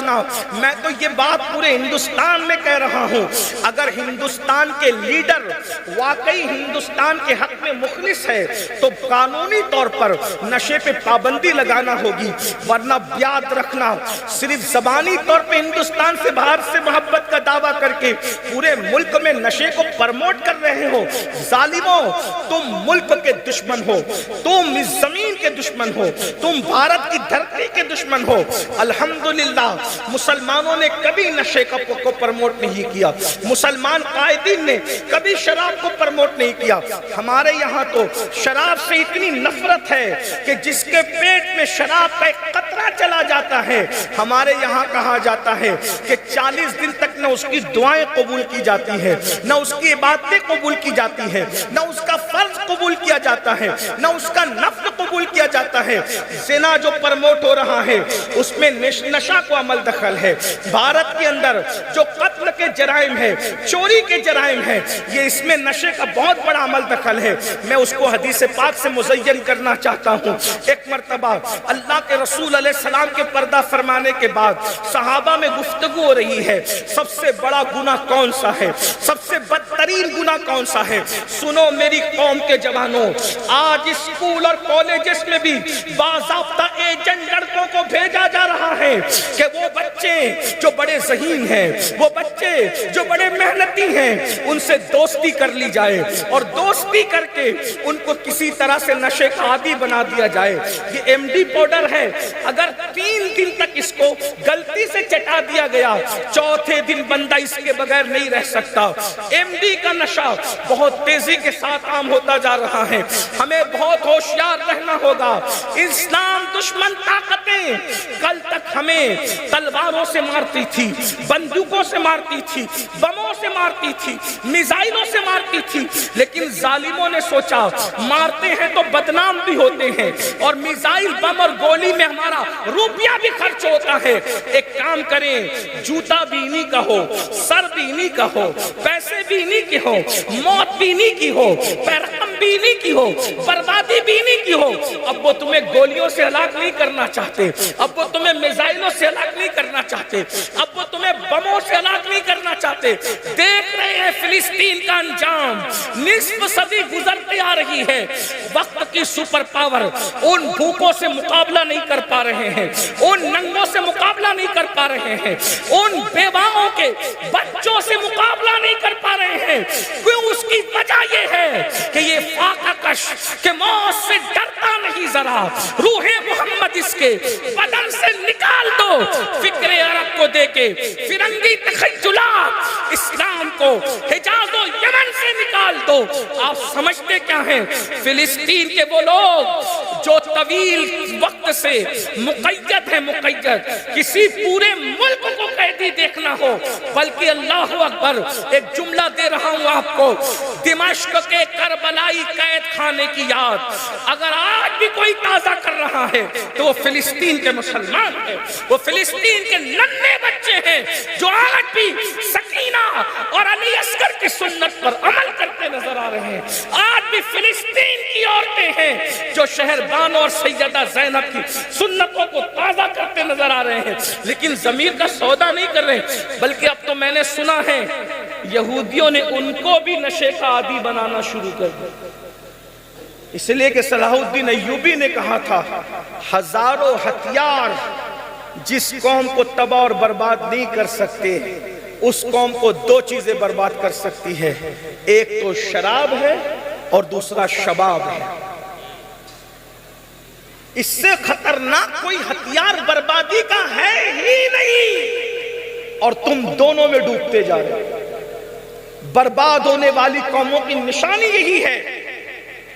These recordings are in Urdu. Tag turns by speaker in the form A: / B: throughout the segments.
A: رکھنا، میں تو یہ بات پورے ہندوستان میں کہہ رہا ہوں، اگر ہندوستان کے لیڈر واقعی ہندوستان کے حق میں مخلص ہے تو قانونی طور پر نشے پہ پابندی لگانا ہوگی، ورنہ یاد رکھنا صرف زبانی طور پہ ہندوستان سے باہر سے محبت کا دعویٰ کر کے پورے ملک میں نشے کو پرموٹ کر رہے ہو۔ ظالموں، تم ملک کے دشمن ہو، تم اس زمین کے دشمن ہو، تم بھارت کی دھرتی کے دشمن ہو۔ الحمدللہ مسلمانوں نے کبھی نشے کو پرموٹ نہیں کیا، مسلمان قائدین نے کبھی شراب کو پرموٹ نہیں کیا۔ ہمارے یہاں تو شراب سے اتنی نفرت ہے کہ جس کے پیٹ میں شراب کا ایک قطرہ چلا جاتا ہے، ہمارے یہاں کہا جاتا ہے کہ 40 دن تک نہ اس کی دعائیں قبول کی جاتی ہے، نہ اس کی عبادتیں قبول کی جاتی ہے، نہ اس کا فرض قبول کیا جاتا ہے، نہ اس کا نفل قبول کیا جاتا ہے۔ زنا جو پرموٹ ہو رہا ہے اس میں نشہ کو عمل دخل ہے۔ بھارت کے اندر جو قتل کے جرائم ہے، چوری کے جرائم ہے، یہ اس میں نشے کا بہت بڑا عمل دخل ہے۔ میں اس کو حدیث پاک سے مزین کرنا چاہتا ہوں۔ ایک مرتبہ اللہ کے رسول علیہ السلام کے پردہ فرمانے کے بعد صحابہ میں گفتگو ہو رہی ہے، سب سے بڑا گناہ کون سا ہے، سب سے بدترین گناہ کون سا ہے؟ سنو میری قوم کے جوانوں، آج اسکول اور کالجز میں بھی باضابطہ ایجنٹ لڑکوں کو بھیجا جا رہا ہے کہ وہ بچے جو بڑے ذہین ہیں، وہ بچے جو بڑے محنتی ہیں، ان سے دوستی کر لی جائے اور دوستی کر کے ان کو کسی طرح سے نشے کا عادی بنا دیا جائے۔ یہ ایم ڈی پاؤڈر ہے، اگر 3 دن تک اس کو غلطی سے چٹا دیا گیا، چوتھے دن بندہ اس کے بغیر نہیں رہ سکتا۔ ایم ڈی کا نشہ بہت تیزی کے ساتھ عام ہوتا جا رہا ہے، ہمیں بہت ہوشیار رہنا ہوگا۔ اسلام دشمن طاقتیں کل تک ہمیں تلواروں سے مارتی تھی، بندوقوں سے مارتی تھی، بموں سے مارتی تھی، میزائلوں سے مارتی تھی، لیکن ظالموں نے سوچا مارتے ہیں تو بدنام بھی ہوتے ہیں اور میزائل بم اور گولی میں ہمارا روپیہ بھی خرچ ہوتا ہے۔ ایک کام کریں، جوتا بھی انہی کا ہو، سر بھی انہی کا ہو، پیسے بھی انہی کے ہو، موت بھی انہی کی ہو، پیغام بھی انہی کی ہو، بربادی بھی انہی کی ہو۔ اب وہ تمہیں گولیوں سے ہلاک نہیں کرنا چاہتے، اب وہ تمہیں میزائلوں سے ہلاک نہیں کرنا چاہتے، اب وہ تمہیں بموں سے ہلاک نہیں کرنا چاہتے۔ دیکھ رہے ہیں فلسطین کا انجام، نصف صدی گزرتی آ رہی ہے، وقت کی سپر پاور ان بھوکوں سے مقابلہ نہیں کر پا رہے ہیں، ان ننگوں سے مقابلہ نہیں کر پا رہے ہیں، ان بیواؤں کے بچوں سے مقابلہ نہیں کر پا رہے ہیں۔ کیوں؟ اس کی وجہ یہ ہے کہ یہ فاقہ کش کہ موت سے ڈرتا نہیں ذرا، روح محمد اس کے بدن سے نکال دو، فکر عرب کو دے کے فرنگی تخیلات اسلام کو حجاز و یمن سے نکال دو۔ آپ سمجھتے کیا ہیں؟ فلسطین کے وہ لوگ جو طویل وقت سے مقید ہے، مقید کسی پورے ملک کو قیدی دیکھنا ہو، بلکہ اللہ اکبر ایک جملہ دے رہا ہوں آپ کو، دمشق کے کربلائی قید خانے کی یاد اگر آج بھی کوئی تازہ کر رہا ہے تو وہ فلسطین کے مسلمان ہیں، وہ فلسطین کے ننھے بچے ہیں جو آج بھی سکینہ اور علی اصغر کی سنت پر عمل کرتے نظر آ رہے ہیں۔ آج بھی فلسطین کی عورتیں ہیں جو شہر بانو اور سیدہ زینب کی سنتوں کو تازہ کرتے نظر آ رہے ہیں، لیکن ضمیر کا سودا نہیں کر رہے۔ بلکہ اب تو میں نے سنا ہے یہودیوں نے ان کو بھی نشے کا عادی بنانا شروع کر دیا، اس لیے کہ صلاح الدین ایوبی نے کہا تھا ہزاروں ہتھیار جس قوم کو تباہ اور برباد نہیں کر سکتے اس قوم کو 2 چیزیں برباد کر سکتی ہے، ایک تو شراب ہے اور دوسرا شباب ہے۔ اس سے خطرناک کوئی ہتھیار بربادی کا ہے ہی نہیں، اور تم دونوں میں ڈوبتے جا رہے ہو۔ برباد ہونے والی قوموں کی نشانی یہی ہے۔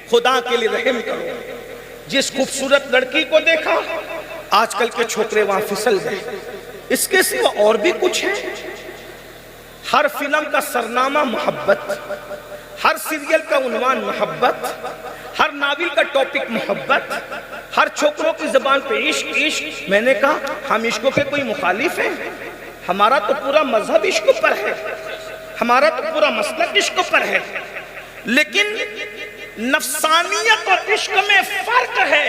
A: خدا کے لیے رحم کرو، جس خوبصورت لڑکی کو دیکھا آج کل کے چھوکرے وہاں پھسل گئے، اس کے سوا اور بھی کچھ ہے؟ ہر فلم کا سرنامہ محبت، ہر سیریل کا عنوان محبت، ہر ناول کا ٹاپک محبت، ہر چھوکروں کی زبان پہ عشق عشق۔ میں نے کہا ہم عشق کے کوئی مخالف ہیں؟ ہمارا تو پورا مذہب عشق پر ہے، ہمارا تو پورا مسلک عشق پر ہے، لیکن نفسانیت اور عشق میں فرق ہے۔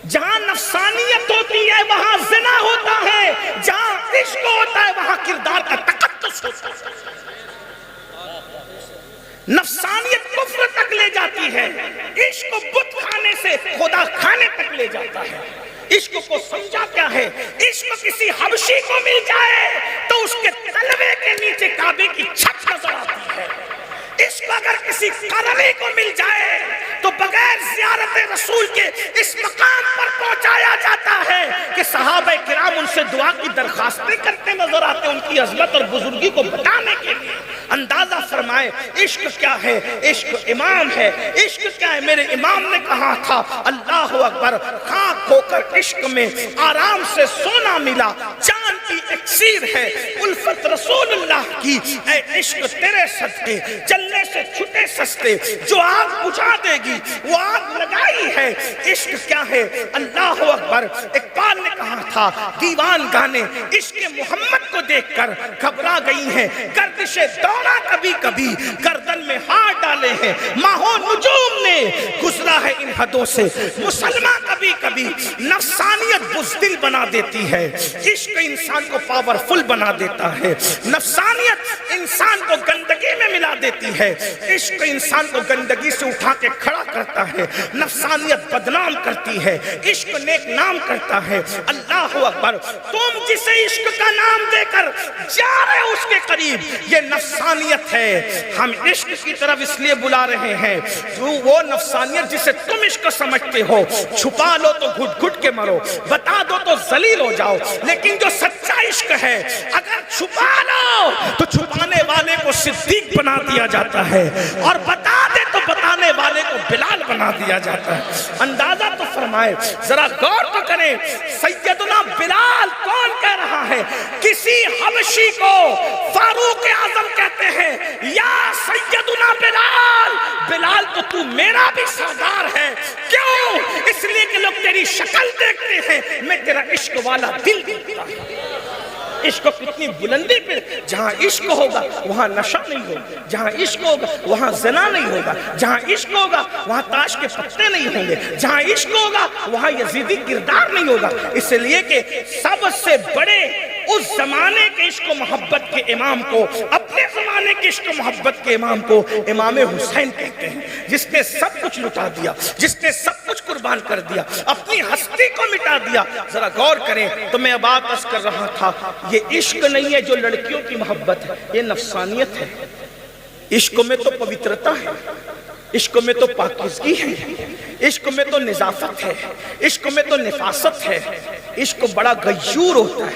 A: جہاں نفسانیت ہوتی ہے وہاں زنا ہوتا ہے، کو سمجھا کیا ہے؟ عشق کسی حبشی کو مل جائے تو اس کے تلوے کے نیچے کعبے کی چھت نظر آتی ہے. عشق اگر کسی قرنی کو مل جائے تو بغیر زیارت رسول کے اس مقام پر پہنچایا جاتا ہے کہ صحابہ کرام ان سے دعا کی درخواستیں کرتے نظر آتے ان کی عظمت اور بزرگی کو بتانے کے لیے. اندازہ فرمائے عشق کیا ہے. عشق امام ہے. عشق کیا ہے؟ میرے امام نے کہا تھا اللہ اکبر، خاک ہو کر عشق میں آرام سے سونا ملا، جان کی اکسیر ہے الفت رسول اللہ کی. اے عشق تیرے صدقے چلنے سے چھٹے سستے، جو آگ بجھا دے گی وہ آگ لگائی ہے. عشق کیا ہے؟ اللہ اکبر. اقبال نے کہا تھا دیوان گانے عشق محمد کو دیکھ کر گھبرا گئی ہیں، گردش دورہ کبھی کبھی گردن میں ہاتھ ڈالے ہیں. ماہو نجوم نے گزرا ہے ان حدوں سے، مسلمان کبھی کبھی نفسانیت بزدل بنا دیتی ہے. عشق انسان کو پاورفل بنا دیتا ہے، نفسانیت انسان کو گندگی میں ملا دیتی ہے. عشق انسان کو گندگی سے اٹھا کے کھڑا کرتا ہے، نفسانیت بدنام کرتی ہے، عشق نیک نام کرتا ہے. اللہ اکبر. تم جسے عشق کا نام دے کر جا رہے ہو اس کے قریب، یہ نفسانیت ہے. ہم عشق کی طرف اس لیے بلا رہے ہیں وہ نفسانیت جسے تم عشق سمجھتے ہو، چھپا لو تو گھٹ گھٹ کے مرو، بتا دو تو ذلیل ہو جاؤ. لیکن جو سچا عشق ہے اگر چھپا لو تو چھپانے والے کو صدیق بنا دیا جاتا ہے، اور بتا دے تو بتانے والے کو بلال بنا دیا جاتا ہے. اندازہ تو فرمائے، ذرا غور تو کریں، سیدنا بلال کون کہہ رہا ہے؟ کسی حبشی کو فاروق اعظم کہتے ہیں یا سیدنا بلال. بلال تو میرا بھی سردار ہے. کیوں؟ اس لیے کہ لوگ تیری شکل دیکھتے ہیں، میں تیرا عشق والا دل دیکھتا ہوں. عشق کتنی بلندی پہ. جہاں عشق ہوگا وہاں نشہ نہیں ہوگا، جہاں عشق ہوگا وہاں زنا نہیں ہوگا، جہاں عشق ہوگا وہاں تاش کے پتے نہیں ہوں گے، جہاں عشق ہوگا وہاں یزیدی کردار نہیں ہوگا. اس لیے کہ سب سے بڑے اس زمانے کے عشق و محبت کے امام کو، اپنے زمانے کے عشق و محبت کے امام کو امام حسین کہتے ہیں، جس نے سب کچھ لٹا دیا، جس نے سب کچھ قربان کر دیا، اپنی ہستی کو مٹا دیا. ذرا غور کریں تو میں اب عرض کر رہا تھا یہ عشق نہیں ہے جو لڑکیوں کی محبت ہے، یہ نفسانیت ہے. عشق میں تو پوترتا ہے، عشق میں تو پاکیزگی ہے، عشق میں تو نظافت ہے، عشق میں تو نفاست ہے. عشق بڑا غیور ہوتا ہے.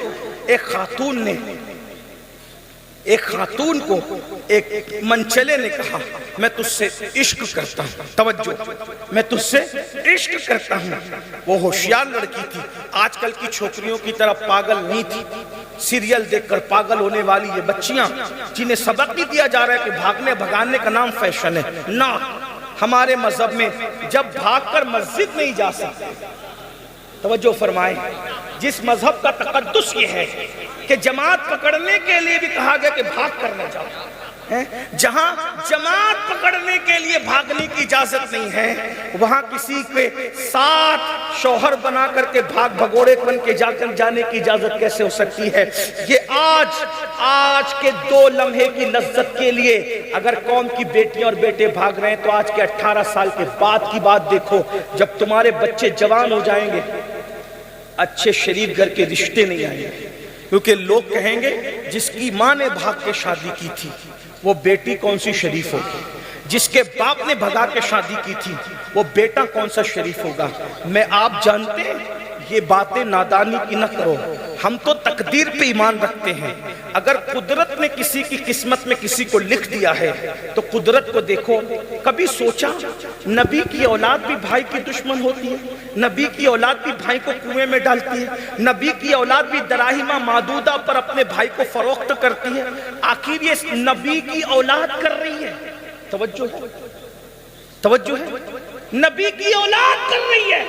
A: ایک خاتون کو ایک منچلے نے کہا میں تجھ سے عشق کرتا ہوں. توجہ، میں تجھ سے عشق کرتا ہوں. وہ ہوشیار لڑکی تھی، آج کل کی چھوکریوں کی طرح پاگل نہیں تھی. سیریل دیکھ کر پاگل ہونے والی یہ بچیاں جنہیں سبق نہیں دیا جا رہا ہے کہ بھاگنے بھگانے کا نام فیشن ہے. نہ، ہمارے مذہب میں جب بھاگ کر مسجد نہیں جا سکتے، توجہ فرمائیں، جس مذہب کا تقدس یہ ہے کہ جماعت پکڑنے کے لیے بھی کہا گیا کہ بھاگ کر نہ جاؤ، جہاں جماعت پکڑنے کے لیے بھاگنے کی اجازت نہیں ہے، وہاں کسی کے ساتھ شوہر بنا کر کے بھاگ بھگوڑے بن کے جانے کی اجازت کیسے ہو سکتی ہے؟ یہ آج کے 2 لمحے کی لذت کے لیے اگر قوم کی بیٹیاں اور بیٹے بھاگ رہے ہیں تو آج کے 18 سال کے بعد کی بات دیکھو، جب تمہارے بچے جوان ہو جائیں گے اچھے شریف گھر کے رشتے نہیں آئیں گے، کیونکہ لوگ کہیں گے جس کی ماں نے بھاگ کے شادی کی تھی وہ بیٹی کون سی شریف ہوگی، جس کے باپ نے بھگا کے شادی کی تھی وہ بیٹا کون سا شریف ہوگا. میں آپ جانتے ہیں یہ باتیں نادانی کی نہ کرو، ہم تو تقدیر پہ ایمان رکھتے ہیں. اگر قدرت نے کسی کی قسمت میں کسی کو لکھ دیا ہے تو قدرت کو دیکھو. کبھی سوچا نبی کی اولاد بھی بھائی کی دشمن ہوتی ہے، نبی کی اولاد بھی بھائی کو کنویں میں ڈالتی ہے، نبی کی اولاد بھی دراہمہ معدودہ پر اپنے بھائی کو فروخت کرتی ہے. آخر یہ نبی کی اولاد کر رہی ہے. توجہ ہے، نبی کی اولاد کر رہی ہے.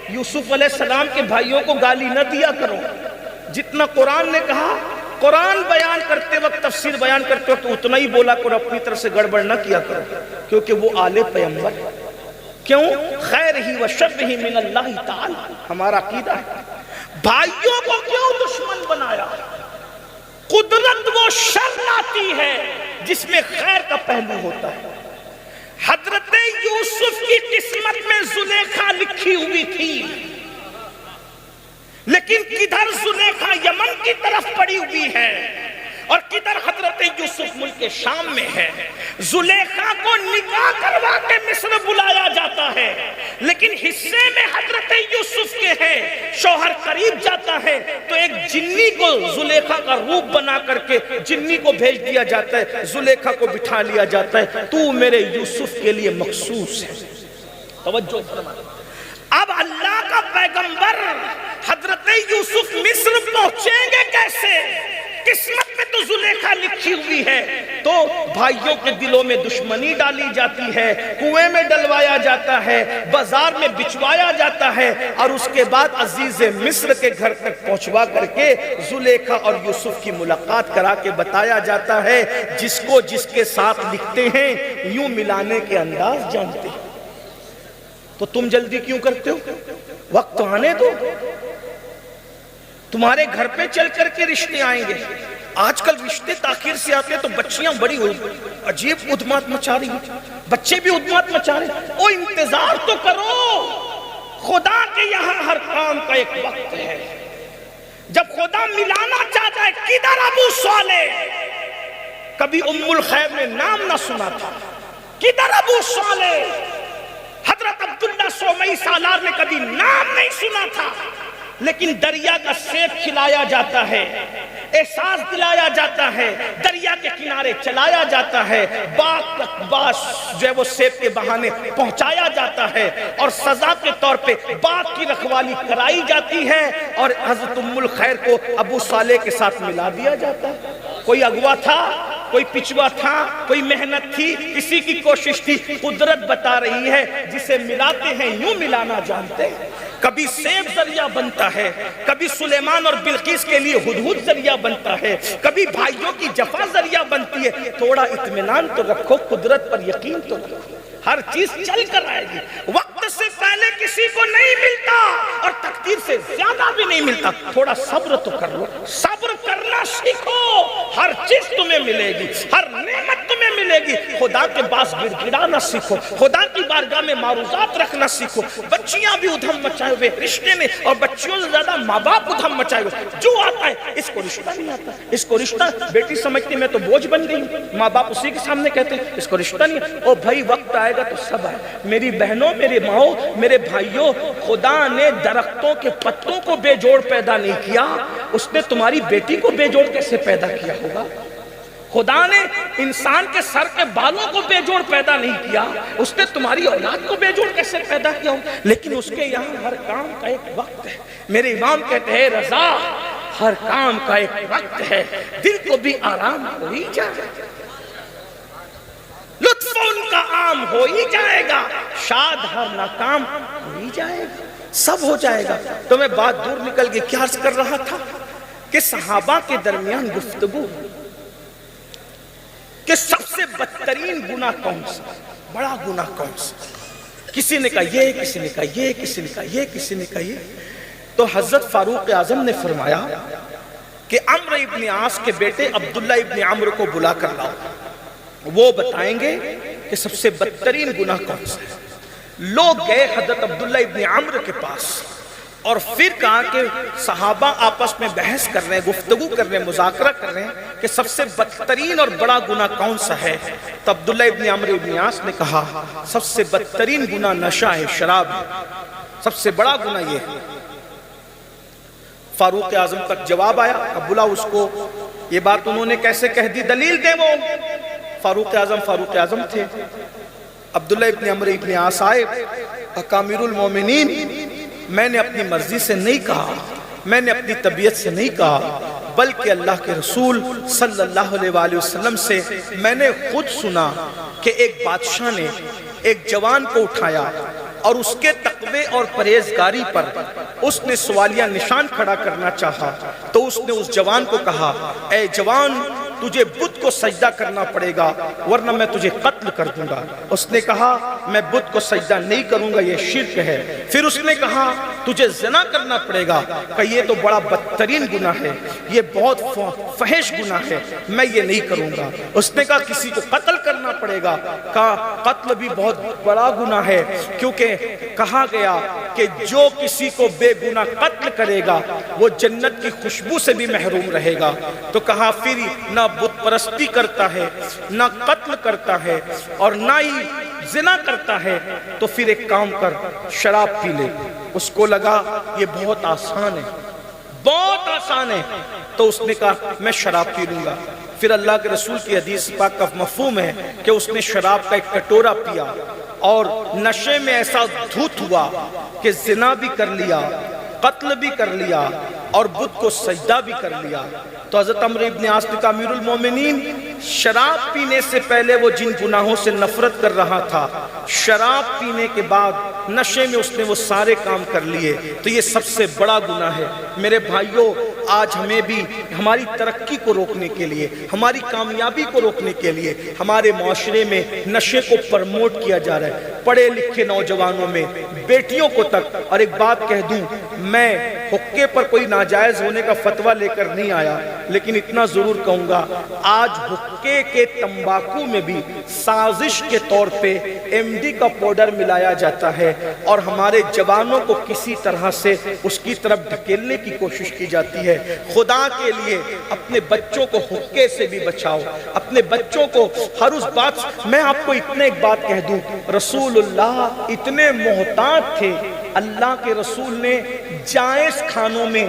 A: یوسف علیہ السلام کے بھائیوں کو گالی نہ دیا کرو. جتنا قرآن نے کہا، قرآن بیان کرتے وقت، تفسیر بیان کرتے وقت اتنا ہی بولا کرو، اپنی طرف سے گڑبڑ نہ کیا کرو، کیونکہ وہ آل پیغمبر. کیوں؟ خیر ہی و شر ہی من اللہ تعالی، ہمارا عقیدہ ہے. بھائیوں کو کیوں دشمن بنایا؟ قدرت وہ شر لاتی ہے جس میں خیر کا پہلو ہوتا ہے. حضرت یوسف کی قسمت میں زلیخا لکھی ہوئی تھی. لیکن کدھر زلیخا یمن کی طرف پڑی ہوئی ہے اور کدھر حضرت یوسف ملک شام میں ہے. زلیخا کو نکاح کروا کے مصر بلایا جاتا ہے، لیکن حصے میں حضرت یوسف کے ہے. شوہر قریب جاتا ہے تو ایک جنی کو زلیخا کا روپ بنا کر کے جنی کو بھیج دیا جاتا ہے. زلیخا کو بٹھا لیا جاتا ہے، تو میرے یوسف کے لیے مخصوص ہے. توجہ فرما. اب اللہ کا پیغمبر حضرت یوسف مصر پہنچیں گے کیسے؟ قسمت میں تو زلیخا لکھی ہوئی ہے. تو بھائیوں کے دلوں میں دشمنی ڈالی جاتی ہے، کنویں میں ڈلوایا جاتا ہے، بازار میں بچوایا جاتا ہے، اور اس کے بعد عزیز مصر کے گھر تک پہنچوا کر کے زلیخا اور یوسف کی ملاقات کرا کے بتایا جاتا ہے جس کو جس کے ساتھ لکھتے ہیں یوں ملانے کے انداز جانتے ہیں. تو تم جلدی کیوں کرتے ہو؟ وقت تو آنے دو. تمہارے گھر پہ چل کر کے رشتے آئیں گے. آج کل رشتے تاخیر سے آتے ہیں تو بچیاں بڑی عجیب ادمات مچا رہی ہیں، بچے بھی ادمات مچا رہے ہیں. او انتظار تو کرو. خدا کے یہاں ہر کام کا ایک وقت ہے. جب خدا ملانا چاہتا ہے، کدھر ابو صالح؟ کبھی ام الخیر نے نام نہ سنا تھا. کدھر ابو صالح؟ حضرت عبداللہ سومئی سالار نے کبھی نام نہیں سنا تھا. لیکن دریا کا سیب کھلایا جاتا ہے، احساس دلایا جاتا ہے، دریا کے کنارے چلایا جاتا ہے، باغ جو ہے وہ سیب کے بہانے پہنچایا جاتا ہے، اور سزا کے طور پہ باغ کی رکھوالی کرائی جاتی ہے، اور حضرت ام الخیر کو ابو صالح کے ساتھ ملا دیا جاتا ہے. کوئی اغوا تھا، کوئی پچھوا تھا، کوئی محنت تھی، کسی کی کوشش تھی. قدرت بتا رہی ہے جسے ملاتے ہیں یوں ملانا جانتے ہیں. کبھی سیب ذریعہ بنتا ہے، کبھی سلیمان اور بلقیس کے لیے ہدہد ذریعہ بنتا ہے، کبھی بھائیوں کی جفا ذریعہ بنتی ہے. تھوڑا اطمینان تو رکھو، قدرت پر یقین تو رکھو. ہر چیز چل کر آئے گی. وقت سے پہلے کسی کو نہیں ملتا اور تقدیر سے زیادہ بھی نہیں ملتا. تھوڑا صبر تو کر لو. صبر کرنا سیکھو. ہر چیز تمہیں ملے گی، ہر نعمت تمہیں ملے گی. خدا کے پاس گڑ گڑانا سیکھو، خدا کی بارگاہ میں معروضات رکھنا سیکھو. بچیاں بھی ادھم مچائے ہوئے رشتے میں، اور بچیوں سے زیادہ ماں باپ ادھم مچائے ہوئے. جو آتا ہے اس کو رشتہ نہیں آتا. اس کو رشتہ بیٹی سمجھتی میں تو بوجھ بن گئی ہوں. ماں باپ اسی کے سامنے کہتے ہیں اس کو رشتہ نہیں ہے. او بھائی وقت آئے گا تو سب آئے. میری بہنوں، میرے ماؤں، میرے بھائیوں، خدا نے درختوں کے پتوں کو بے جوڑ پیدا نہیں کیا. اس نے تمہاری بیٹی کو بے جوڑ کیسے پیدا کیا ہوگا؟ خدا نے انسان کے سر کے بالوں کو بے جوڑ پیدا نہیں کیا. اس نے تمہاری اولاد کو بے جوڑ کیسے پیدا کیا ہوگا؟ لیکن اس کے یہاں ہر کام کا ایک وقت ہے. میرے امام کہتے ہیں رضا ہر کام کا ایک وقت ہے، دل کو بھی آرام ہو ہی جائے، لطف ان کا عام ہو ہی جائے گا، شاد ہر ناکام ہو ہی جائے گا، سب ہو جائے گا. تو میں بات دور نکل گئی. کیا عرض کر رہا تھا کہ صحابہ کے درمیان گفتگو کہ سب سے بدترین گناہ کون سا، بڑا گناہ کون سا. کسی نے کہا یہ، کسی نے کہا یہ، کسی نے کہا یہ، کسی نے کہا یہ. تو حضرت فاروق اعظم نے فرمایا کہ عمرو ابن عاص کے بیٹے عبداللہ ابن عمرو کو بلا کر لاؤ، وہ بتائیں گے کہ سب سے بدترین گناہ کون سا ہے. لوگ گئے حضرت عبداللہ ابن عمرو کے پاس اور پھر کہا کہ صحابہ آپس میں بحث کر رہے ہیں، گفتگو کر رہے ہیں، مذاکرہ کر رہے ہیں کہ سب سے بدترین اور بڑا گناہ کون سا ہے. تو عبداللہ ابن عمرو ابن عاص نے کہا سب سے بدترین گناہ نشہ ہے، شراب ہے، سب سے بڑا گناہ یہ ہے. فاروق اعظم تک جواب آیا. اب بلا اس کو، یہ بات انہوں نے کیسے کہہ دی، دلیل دے. وہ فاروق اعظم تھے. عبداللہ ابن عمرو ابن عاص آئے. امیر المومنین، میں نے اپنی مرضی سے نہیں کہا، میں نے اپنی طبیعت سے نہیں کہا، بلکہ اللہ کے رسول صلی اللہ علیہ وآلہ وسلم سے میں نے خود سنا کہ ایک بادشاہ نے ایک جوان کو اٹھایا اور اس کے تقوی اور پرہیزگاری پر اس نے سوالیہ نشان کھڑا کرنا چاہا. تو اس نے اس جوان کو کہا اے جوان، تجھے بت کو سجدہ کرنا پڑے گا ورنہ میں تجھے قتل کر دوں گا. اس نے کہا میں بت کو سجدہ نہیں کروں گا، یہ شرک ہے. پھر اس نے کہا تجھے زنا کرنا پڑے گا، کہ یہ تو بڑا بدترین گناہ ہے، یہ بہت فحش گناہ ہے، میں یہ نہیں کروں گا. اس نے کہا کسی کو قتل کرنا کرنا پڑے گا. کہا قتل بھی بہت بڑا گناہ ہے، کیونکہ کہا گیا کہ جو کسی کو بے گناہ قتل کرے گا وہ جنت کی خوشبو سے بھی محروم رہے گا. تو کہا پھر نہ بت پرستی کرتا ہے، نہ قتل کرتا ہے، اور نہ ہی زنا کرتا ہے، تو پھر ایک کام کر، شراب پی لے. اس کو لگا یہ بہت آسان ہے، بہت آسان ہے. تو اس نے کہا میں شراب پی لوں گا. پھر اللہ کے رسول کی حدیث پاک کا مفہوم ہے کہ اس نے شراب کا ایک کٹورا پیا اور نشے میں ایسا دھت ہوا کہ زنا بھی کر لیا، قتل بھی کر لیا اور بت کو سجدہ بھی کر لیا. تو حضرت عمرو ابن عاص نے کہا امیر المومنین، شراب پینے سے پہلے وہ جن گناہوں سے نفرت کر رہا تھا، شراب پینے کے بعد نشے میں اس نے وہ سارے کام کر لیے، تو یہ سب سے بڑا گناہ ہے. میرے بھائیوں، آج ہمیں بھی ہماری ترقی کو روکنے کے لیے، ہماری کامیابی کو روکنے کے لیے ہمارے معاشرے میں نشے کو پرموٹ کیا جا رہا ہے. پڑھے لکھے نوجوانوں میں، بیٹیوں کو تک. اور ایک بات کہہ دوں، میں حقے پر کوئی ناجائز ہونے کا فتویٰ لے کر نہیں آیا، لیکن اتنا ضرور کہوں گا، آج حقے کے تمباکو میں بھی سازش کے طور پہ MD کا پاؤڈر ملایا جاتا ہے اور ہمارے جوانوں کو کسی طرح سے اس کی طرف دھکیلنے کی کوشش کی جاتی ہے. خدا کے لیے اپنے بچوں کو حقے سے بھی بچاؤ، اپنے بچوں کو ہر اس بات. میں آپ کو اتنے ایک بات کہہ دوں، رسول اللہ اتنے محتاط تھے، اللہ کے رسول نے جائز کھانوں میں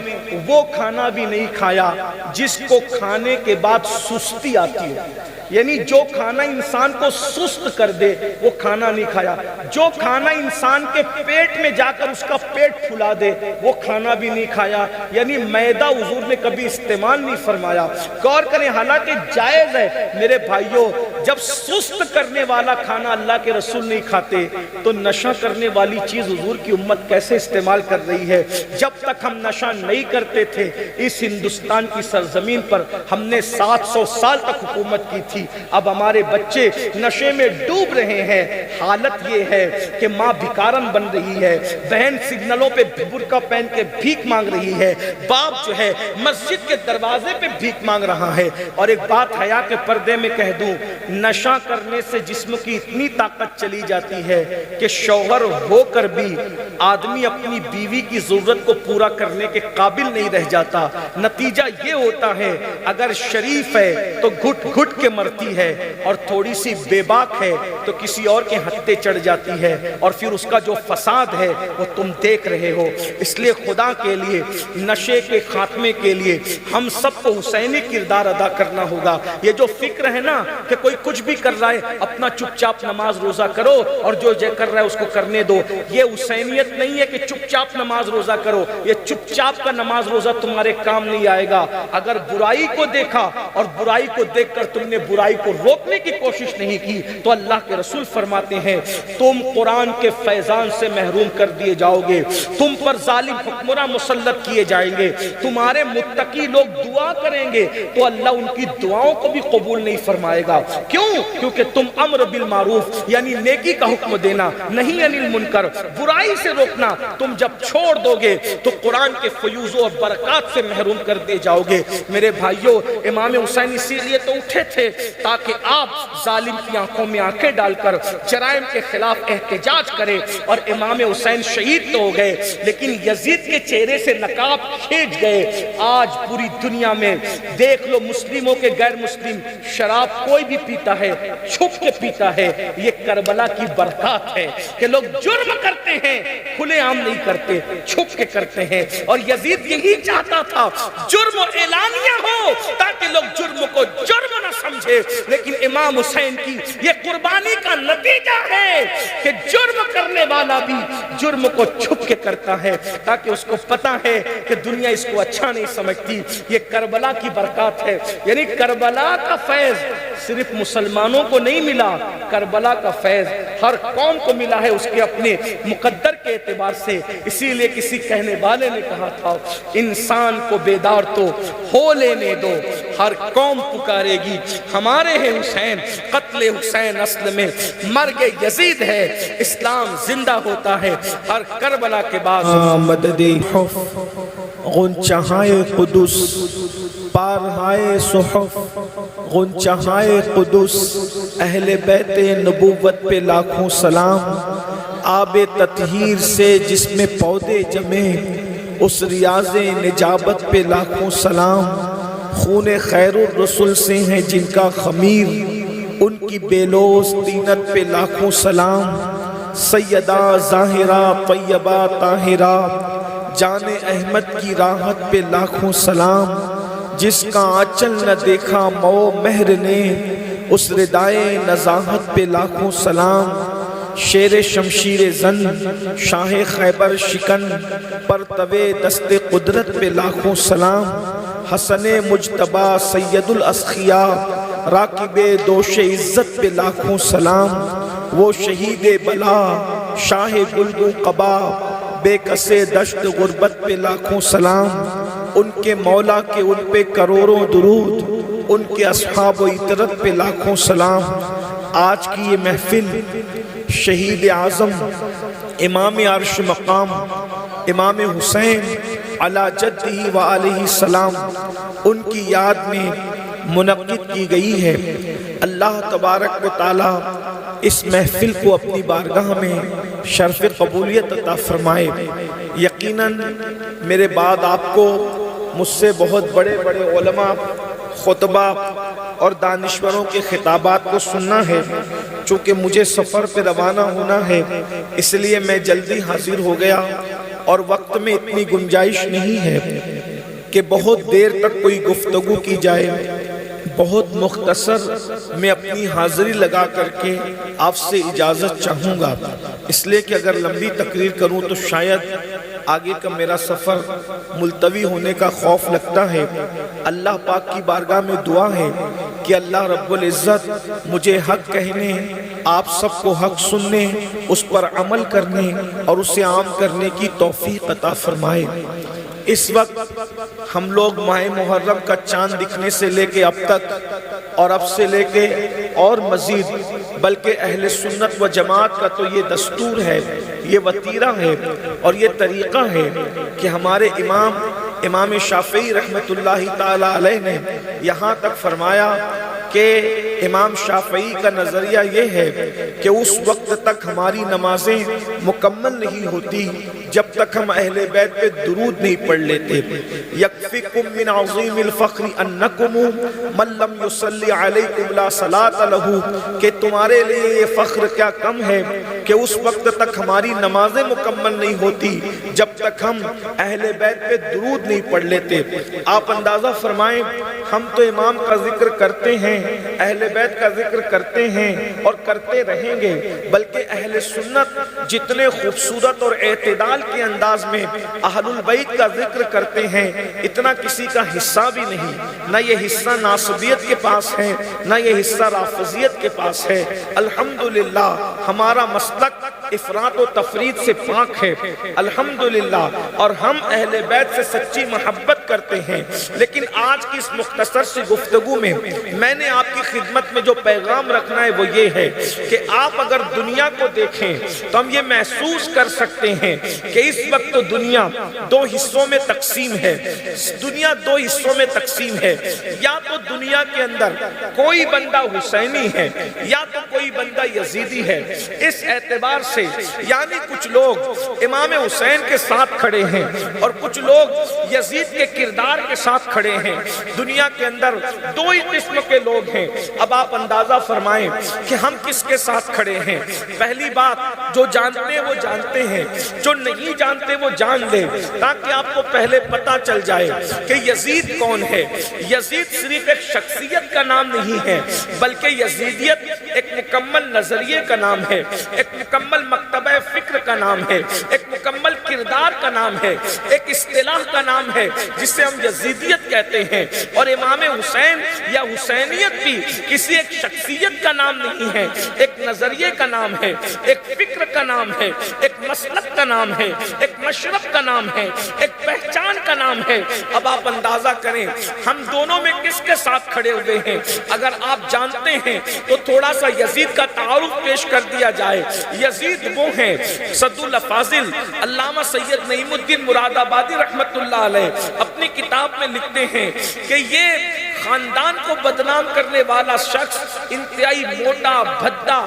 A: وہ کھانا بھی نہیں کھایا جس کو کھانے کے بعد سستی آتی ہو. یعنی جو کھانا انسان کو سست کر دے وہ کھانا نہیں کھایا. جو کھانا انسان کے پیٹ میں جا کر اس کا پیٹ پھلا دے وہ کھانا بھی نہیں کھایا. یعنی میدہ حضور نے کبھی استعمال نہیں فرمایا. غور کریں، حالانکہ جائز ہے. میرے بھائیوں، جب سست کرنے والا کھانا اللہ کے رسول نہیں کھاتے تو نشہ کرنے والی چیز حضور کی امت کیسے استعمال کر رہی ہے؟ جب تک ہم نشہ نہیں کرتے تھے اس ہندوستان کی سرزمین پر ہم نے 700 سال تک حکومت کی تھی. اب ہمارے بچے نشے میں ڈوب رہے ہیں. حالت یہ ہے کہ ماں بھکارن بن رہی ہے، بہن سگنلوں پہ برقع پہن کے بھیک مانگ رہی ہے، باپ جو ہے مسجد کے دروازے پہ بھیک مانگ رہا ہے. اور ایک بات حیا کے پردے میں کہہ دوں، نشہ کرنے سے جسم کی اتنی طاقت چلی جاتی ہے کہ شوہر ہو کر بھی آدمی اپنی بیوی کی ضرورت کو پورا کرنے کے قابل نہیں رہ جاتا. نتیجہ یہ ہوتا ہے اگر شریف ہے تو گھٹ گھٹ کے مرتی ہے، اور تھوڑی سی بے باک ہے تو کسی اور کے ہتھے چڑھ جاتی ہے، اور پھر اس کا جو فساد ہے وہ تم دیکھ رہے ہو. اس لیے خدا کے لیے نشے کے خاتمے کے لیے ہم سب کو حسینی کردار ادا کرنا ہوگا. یہ جو فکر ہے نا کہ کوئی کچھ بھی کر رہا ہے اپنا چپ چاپ نماز روزہ کرو اور جو کر رہا ہے اس کو کرنے دو، یہ حسینیت نہیں ہے کہ چپ چاپ نماز روزہ کرو. یہ چپ چاپ کا نماز روزہ تمہارے کام نہیں آئے گا. اگر برائی کو دیکھا اور برائی کو دیکھ کر تم نے برائی کو روکنے کی کوشش نہیں کی تو اللہ کے رسول فرماتے ہیں تم قرآن کے فیضان سے محروم کر دیے جاؤ گے، تم پر ظالم حکمراں مسلط کیے جائیں گے. تمہارے متقی لوگ دعا کریں گے تو اللہ ان کی دعاؤں کو بھی قبول نہیں فرمائے گا. کیوں؟ کیونکہ تم امر بالمعروف یعنی نیکی کا حکم دینا، نہیں انل منکر، برائی سے روکنا تم جب چھوڑ دو گے تو قرآن کے فیوزوں اور برکات سے محروم کر دے جاؤ گے. میرے بھائیوں، امام حسین اسی لیے تو اٹھے تھے تاکہ آپ ظالم کی آنکھوں میں آنکھیں ڈال کر جرائم کے خلاف احتجاج کریں. اور امام حسین شہید تو ہو گئے لیکن یزید کے چہرے سے نقاب کھینچ گئے. آج پوری دنیا میں دیکھ لو، مسلموں کے غیر مسلم شراب کوئی بھی پیتا ہے، چھپ کے پیتا ہے. یہ کربلا کی برکات ہے کہ لوگ جرم کرتے ہیں کھلے عام نہیں کرتے، چھپ کے کرتے ہیں. اور یزید یہی چاہتا تھا جرم اعلانیہ ہو تاکہ لوگ جرم کو جرم نہ سمجھے. لیکن امام حسین کی یہ قربانی کا نتیجہ ہے کہ جرم کرنے والا بھی جرم کو چھپ کے کرتا ہے تاکہ اس کو پتا ہے کہ دنیا اس کو اچھا نہیں سمجھتی. یہ کربلا کی برکات ہے. یعنی کربلا کا فیض صرف مسلمانوں کو نہیں ملا، کربلا کا فیض ہر قوم کو ملا ہے اس کے اپنے مقدر کے اعتبار سے. اسی لیے کسی کہنے والے نے کہا تھا انسان کو بیدار تو ہو لینے دو، ہر قوم پکارے گی ہمارے ہیں حسین. قتل حسین اصل میں مرگ یزید ہے، اسلام زندہ ہوتا ہے ہر کربلا کے بعد.
B: مدد غنچہائے قدس پارہائے صحف غنچہائے قدس اہل بیت نبوت پہ لاکھوں سلام، آب تطہیر سے جس میں پودے جمے اس ریاض نجابت پہ لاکھوں سلام، خون خیر الرسل سے ہیں جن کا خمیر ان کی بیلوز طینت پہ لاکھوں سلام، سیدہ ظاہرہ طیبہ طاہرہ جان احمد کی راحت پہ لاکھوں سلام، جس کا آنچل نہ دیکھا مو مہر نے اس ردائے نزاہت پہ لاکھوں سلام، شیر شمشیر زن شاہ خیبر شکن پرتو دست قدرت پہ لاکھوں سلام، حسن مجتبی سید الاسخیاء راکب دوش عزت پہ لاکھوں سلام، وہ شہید بلا شاہ گلگو قبا بے کسے دشت غربت پہ لاکھوں سلام، ان کے مولا کے ان پہ کروڑوں درود، ان کے اصحاب و اطرت پہ لاکھوں سلام۔ آج کی یہ محفل شہید اعظم امام عرش مقام امام حسین علی جدہ و علیہ السلام ان کی یاد میں منعقد کی گئی ہے۔ اللہ تبارک و تعالی اس محفل کو اپنی بارگاہ میں شرف قبولیت عطا فرمائے۔ یقیناً میرے بعد آپ کو مجھ سے بہت بڑے بڑے علماء خطبہ اور دانشوروں کے خطابات کو سننا ہے، چونکہ مجھے سفر پہ روانہ ہونا ہے، اس لیے میں جلدی حاضر ہو گیا اور وقت میں اتنی گنجائش نہیں ہے کہ بہت دیر تک کوئی گفتگو کی جائے۔ بہت مختصر میں اپنی حاضری لگا کر کے آپ سے اجازت چاہوں گا، اس لیے کہ اگر لمبی تقریر کروں تو شاید آگے کا میرا سفر ملتوی ہونے کا خوف لگتا ہے۔ اللہ پاک کی بارگاہ میں دعا ہے کہ اللہ رب العزت مجھے حق کہنے، آپ سب کو حق سننے، اس پر عمل کرنے اور اسے عام کرنے کی توفیق عطا فرمائے۔ اس وقت ہم لوگ ماہ محرم کا چاند دکھنے سے لے کے اب تک اور اب سے لے کے اور مزید، بلکہ اہل سنت و جماعت کا تو یہ دستور ہے، یہ وتیرہ ہے اور یہ طریقہ ہے کہ ہمارے امام شافعی رحمت اللہ تعالی علیہ نے یہاں تک فرمایا کہ امام شافعی کا نظریہ یہ ہے کہ اس وقت تک ہماری نمازیں مکمل نہیں ہوتی جب تک ہم اہل بیت پہ درود نہیں پڑھ لیتے۔ یکفیکم من عظیم الفخر انکم من لم یصلی علیکم لا صلاۃ لہ، کہ تمہارے لیے یہ فخر کیا کم ہے کہ اس وقت تک ہماری نمازیں مکمل نہیں ہوتی جب تک ہم اہل بیت پہ درود نہیں پڑھ لیتے۔ آپ اندازہ فرمائیں، ہم تو امام کا ذکر کرتے ہیں، اہل بیت کا ذکر کرتے ہیں اور کرتے رہیں گے، بلکہ اہل سنت جتنے خوبصورت اور اعتدال کے انداز میں اہل البیت کا ذکر کرتے ہیں، اتنا کسی کا حصہ بھی نہیں۔ نہ یہ حصہ ناصبیت کے پاس ہے، نہ یہ حصہ رافضیت کے پاس ہے۔ الحمدللہ ہمارا مسلک افراط و تفرید سے پاک ہے، الحمدللہ، اور ہم اہل بیت سے سچی محبت کرتے ہیں۔ لیکن آج کی اس مختصر سی گفتگو میں میں نے آپ کی خدمت میں جو پیغام رکھنا ہے وہ یہ ہے کہ آپ اگر دنیا کو دیکھیں تو ہم یہ محسوس کر سکتے ہیں کہ اس وقت تو دنیا دو حصوں میں تقسیم ہے۔ دنیا دو حصوں میں تقسیم ہے، یا تو دنیا کے اندر کوئی بندہ حسینی ہے یا تو کوئی بندہ یزیدی ہے۔ اس اعتبار سے یعنی کچھ لوگ امام حسین کے ساتھ کھڑے ہیں اور کچھ لوگ یزید کے کردار کے ساتھ کھڑے ہیں۔ دنیا کے اندر دو ہی قسم کے لوگ ہیں۔ اب آپ اندازہ فرمائیں کہ ہم کس کے ساتھ کھڑے ہیں۔ پہلی بات، جو جانتے ہیں وہ جانتے ہیں، جو نہیں جانتے وہ جان لیں، تاکہ آپ کو پہلے پتہ چل جائے کہ یزید کون ہے۔ یزید صرف ایک شخصیت کا نام نہیں ہے، بلکہ یزیدیت ایک مکمل نظریے کا نام ہے، ایک مکمل مکتبہ فکر کا نام ہے، ایک مکمل کردار کا نام ہے، ایک اصطلاح کا نام ہے جسے ہم یزیدیت کہتے ہیں۔ اور امام حسین یا حسینیت بھی کسی ایک شخصیت کا نام نہیں ہے، ایک نظریے کا نام ہے، ایک فکر کا نام ہے، ایک مسلک کا نام ہے، ایک مشرب کا نام ہے، ایک پہچان کا نام ہے۔ اب آپ اندازہ کریں ہم دونوں میں کس کے ساتھ کھڑے ہوئے ہیں۔ اگر آپ جانتے ہیں تو تھوڑا سا یزید کا تعارف پیش کر دیا جائے۔ یزید وہ ہیں، صد الافاضل علامہ سید نعیم الدین مراد آبادی رحمت اللہ علیہ اپنی کتاب میں لکھتے ہیں کہ یہ
A: خاندان کو بدنام کرنے والا شخص انتہائی موٹا بھدا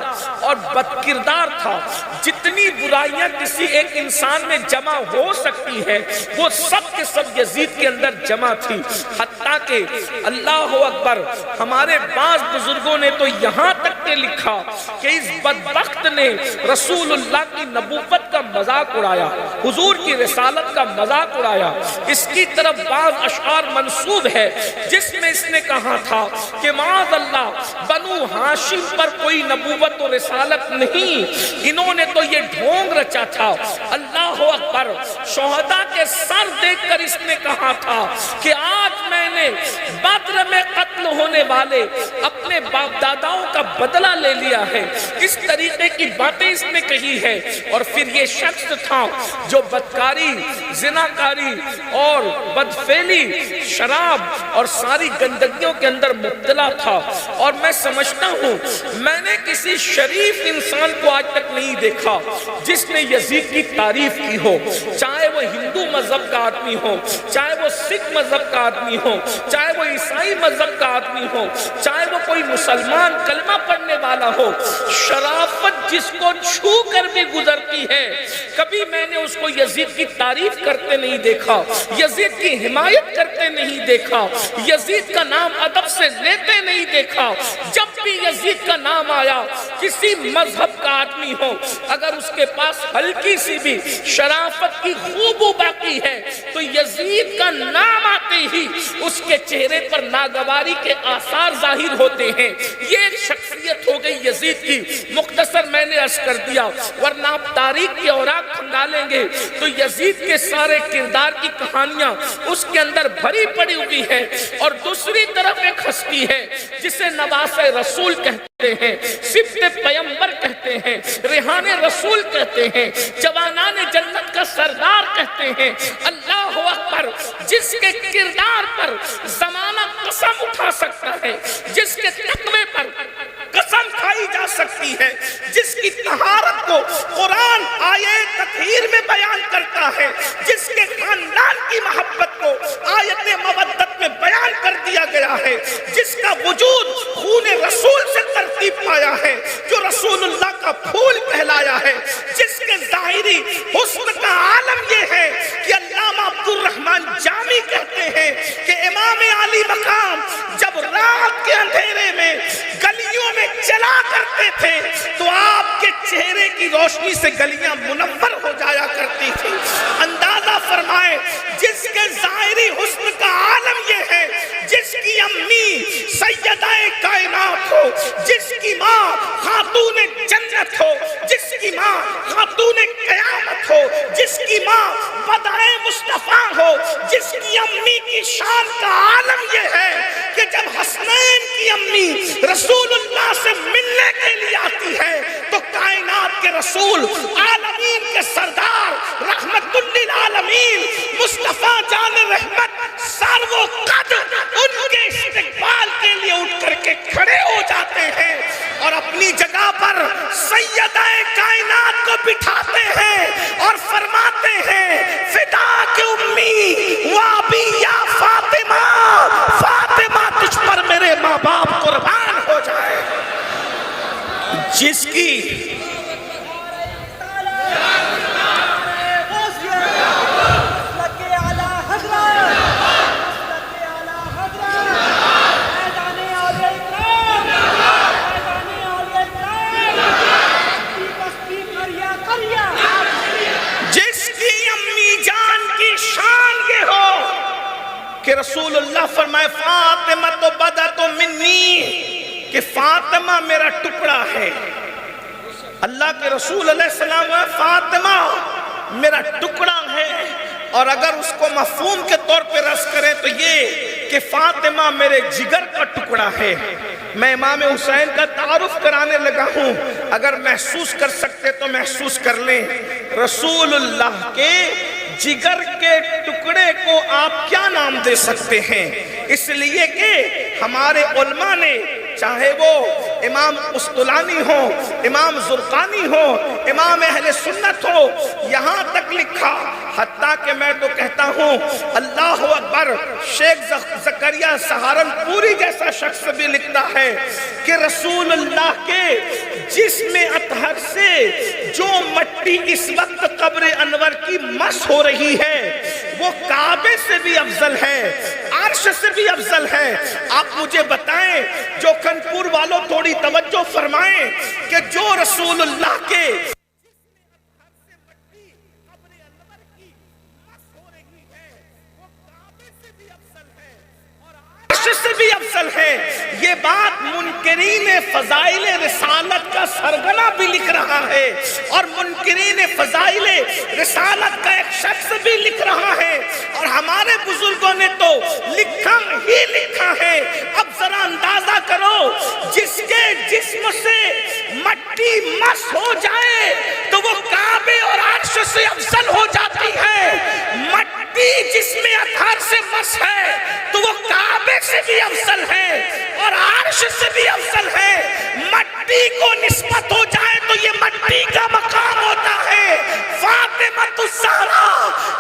A: اور بدکردار تھا. جتنی برائیاں کسی ایک انسان میں جمع ہو سکتی ہے وہ سب کے سب یزید کے اندر جمع تھی. حتیٰ کہ اللہ اکبر ہمارے بعض بزرگوں نے تو یہاں تک کہ لکھا کہ اس بدبخت نے رسول اللہ کی نبوت کا مذاق اڑایا, حضور کی رسالت کا مذاق اڑایا. اس کی طرف بعض اشعار منسوب ہے جس میں اس نے کہا تھا کہ معاذ اللہ بنو ہاشم پر کوئی نبوت و رسالت نہیں, انہوں نے تو یہ ڈھونگ رچا تھا. اللہ اکبر شہداء کے سر دیکھ کر اس نے کہا تھا کہ آج میں نے بدر میں قتل ہونے والے اپنے باپ داداؤں کا بدلہ لے لیا ہے. اس طریقے کی باتیں اس نے کہی ہے. اور پھر یہ شخص تھا جو بدکاری, زناکاری اور بدفعلی, شراب اور ساری گندگیوں کے اندر مبتلا تھا. اور میں سمجھتا ہوں میں نے کسی شریف انسان کو آج تک نہیں دیکھا جس نے یزید کی تعریف کی ہو, چاہے وہ ہندو مذہب کا آدمی ہو, چاہے وہ سکھ مذہب کا آدمی ہو, چاہے وہ عیسائی مذہب کا آدمی ہو, چاہے وہ کوئی مسلمان کلمہ پڑھنے والا ہو. شرافت جس کو چھو کر بھی گزرتی ہے, کبھی میں نے اس کو یزید کی تعریف کرتے نہیں دیکھا, یزید کی حمایت کرتے نہیں دیکھا, یزید کا نام ادب سے لیتے نہیں دیکھا. جب بھی یزید کا نام آیا کسی مذہب کا آدمی ہو, اگر اس کے پاس ہلکی سی بھی شرافت کی خوبو باقی ہے تو یزید کا نام آتے ہی اس کے چہرے پر ناگواری کے آثار ظاہر ہوتے ہیں. یہ ایک شخصیت ہو گئی یزید کی. مختصر میں نے عرض کر دیا, ورنہ آپ تاریخ کی اوراق کھنگالیں گے تو یزید کے سارے کردار کی کہانیاں اس کے اندر بھری پڑی ہوئی ہیں. اور دوسری طرف ایک ہستی ہے جسے نواس رسول کہتے ہیں, صفت پیمبر کہتے ہیں, ریحان رسول کہتے ہیں, جوانان جنت کا سردار کہتے ہیں. اللہ اکبر, جس کے کردار پر زمانہ قسم اٹھا سکتا ہے, جس کے تقوی پر قسم کھائی جا سکتی ہے, جس کی طہارت کو قرآن آیت تطہیر میں بیان کرتا ہے, جس کے خاندان کی محبت کو آیت مودت میں بیان کر دیا گیا ہے, جس کا وجود خون رسول سے ترتیب پایا ہے, جو رسول اللہ کا پھول کہلایا ہے, جس کے ظاہری حسن کا عالم یہ ہے کہ علامہ عبد الرحمن جامی کہتے ہیں کہ امام علی مقام جب رات کے اندھیرے میں گلیوں میں چلا کرتے تھے تو آپ کے چہرے کی روشنی سے گلیاں منور ہو جایا کرتی تھی. اندازہ فرمائے جس کے ظاہری حسن کا عالم یہ ہے, جس کی امی سیدہ کائنات ہو, جس کی ماں خاتون جنت ہو, جس کی ماں خاتون قیامت ہو, جس کی ماں بدائے مصطفیٰ ہو, جس کی امی کی شان کا عالم یہ ہے کہ جب حسنین کی امی رسول اللہ سے ملنے کے لیے آتی ہے تو کائنات کے رسول, عالمین کے سردار, رحمت للعالمین مصطفیٰ جان رحمت سر و قد ان کے استقبال کے لیے اٹھ کر کے کھڑے ہو جاتے ہیں اور اپنی جگہ پر سیدہ کائنات کو بٹھاتے ہیں اور فرماتے ہیں فدا کے امی وابی یا فاطمہ, فاطمہ تجھ پر میرے ماں باپ قربان ہو جائے. جس کی کہ رسول اللہ فرمائے فاطمہ تو بدا تو منی, کہ فاطمہ میرا ٹکڑا ہے. اللہ کے رسول علیہ السلام فاطمہ میرا ٹکڑا ہے. اور اگر اس کو مفہوم کے طور پہ رس کریں تو یہ کہ فاطمہ میرے جگر کا ٹکڑا ہے. میں امام حسین کا تعارف کرانے لگا ہوں, اگر محسوس کر سکتے تو محسوس کر لیں. رسول اللہ کے جگر کے ٹکڑے کو آپ کیا نام دے سکتے ہیں؟ اس لیے کہ ہمارے علماء نے چاہے وہ امام قسطلانی ہو، امام زرقانی ہو، امام اہل سنت ہو، یہاں تک لکھا، حتیٰ کہ میں تو کہتا ہوں اللہ اکبر، شیخ زکریا سہارنپوری جیسا شخص بھی لکھتا ہے کہ رسول اللہ کے جسم اطہر سے جو مٹی اس وقت قبر انور کی مس ہو رہی ہے وہ کعبے سے بھی افضل ہے، عرش سے بھی افضل ہے۔ آپ مجھے بتائیں، جو کھنپور والوں تھوڑی توجہ فرمائیں کہ جو رسول اللہ کے سے بھی افضل ہے، یہ بات منکرین فضائل رسالت کا سرغنہ بھی لکھ رہا ہے، اور منکرین فضائل رسالت کا ایک شخص بھی لکھ رہا ہے، اور ہمارے بزرگوں نے تو لکھا ہی لکھا ہے۔ اب ذرا اندازہ کرو، جس کے جسم سے مٹی مس ہو جائے تو وہ کعبے اور عرش سے افضل ہو جاتی ہے، مٹی جسم اطہر سے مس ہے تو وہ کعبے سے بھی افضل ہے اور عرش سے بھی افضل ہے۔ مٹی کو نسبت ہو جائے تو یہ مٹی کا مقام ہوتا ہے۔ فاطمہ الزہرا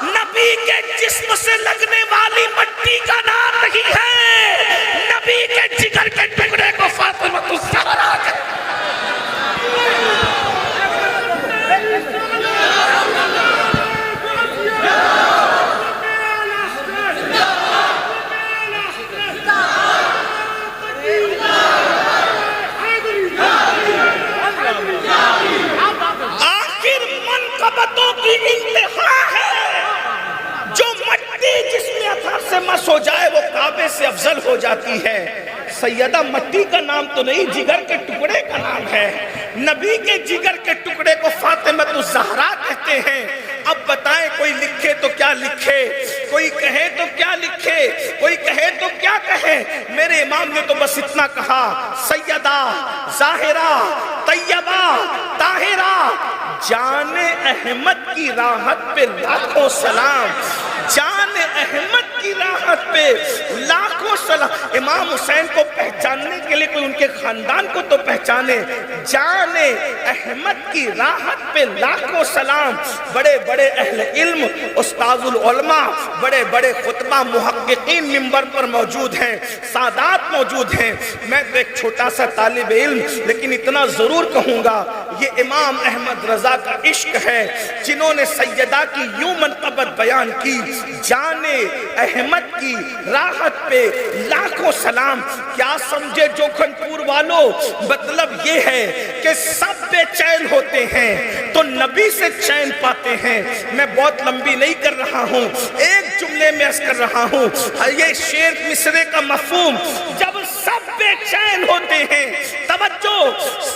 A: نبی کے جسم سے لگنے والی مٹی کا نام نہیں ہے، نبی کے جگر کے ٹکڑے کو فاطمہ الزہرا کہتے ہیں۔ کی انتہا ہے، جو مٹی جس میں اثر سے مس ہو جائے وہ کعبے سے افضل ہو جاتی ہے۔ سیدہ مٹی کا نام تو نہیں، جگر کے ٹکڑے کا نام ہے۔ نبی کے جگر کے ٹکڑے کو فاطمہ الزہرا کہتے ہیں۔ اب بتائیں، کوئی لکھے تو کیا لکھے، کوئی کہے تو کیا لکھے، کوئی کہے تو کیا کہے۔ میرے امام نے تو بس اتنا کہا، سیدہ ظاہرہ طیبہ طاہرہ جان احمد کی راحت پہ لاکھوں سلام، جان احمد کی راحت پہ لاکھوں سلام۔ امام حسین کو پہچاننے کے لیے کوئی ان کے خاندان کو تو پہچانے۔ جان احمد کی راحت پہ لاکھوں سلام۔ بڑے بڑے اہل علم، استاذ العلماء، بڑے بڑے خطبہ محققین منبر پر موجود ہیں، سادات موجود ہیں۔ میں تو ایک چھوٹا سا طالب علم، لیکن اتنا ضرور کہوں گا، یہ امام احمد رضا کا عشق ہے، جنہوں نے سیدہ کی یوں منقبت بیان کی، جان احمد کی راحت پہ لاکھوں سلام۔ کیا سمجھے جو کھنپور والوں، مطلب یہ ہے کہ سب بے چین ہوتے ہیں تو نبی سے چین پاتے ہیں۔ میں بہت لمبی نہیں کر رہا ہوں، ایک جملے میں عرض کر رہا ہوں، یہ شعر مصرے کا مفہوم، جب سب بے چین ہوتے ہیں، توجہ،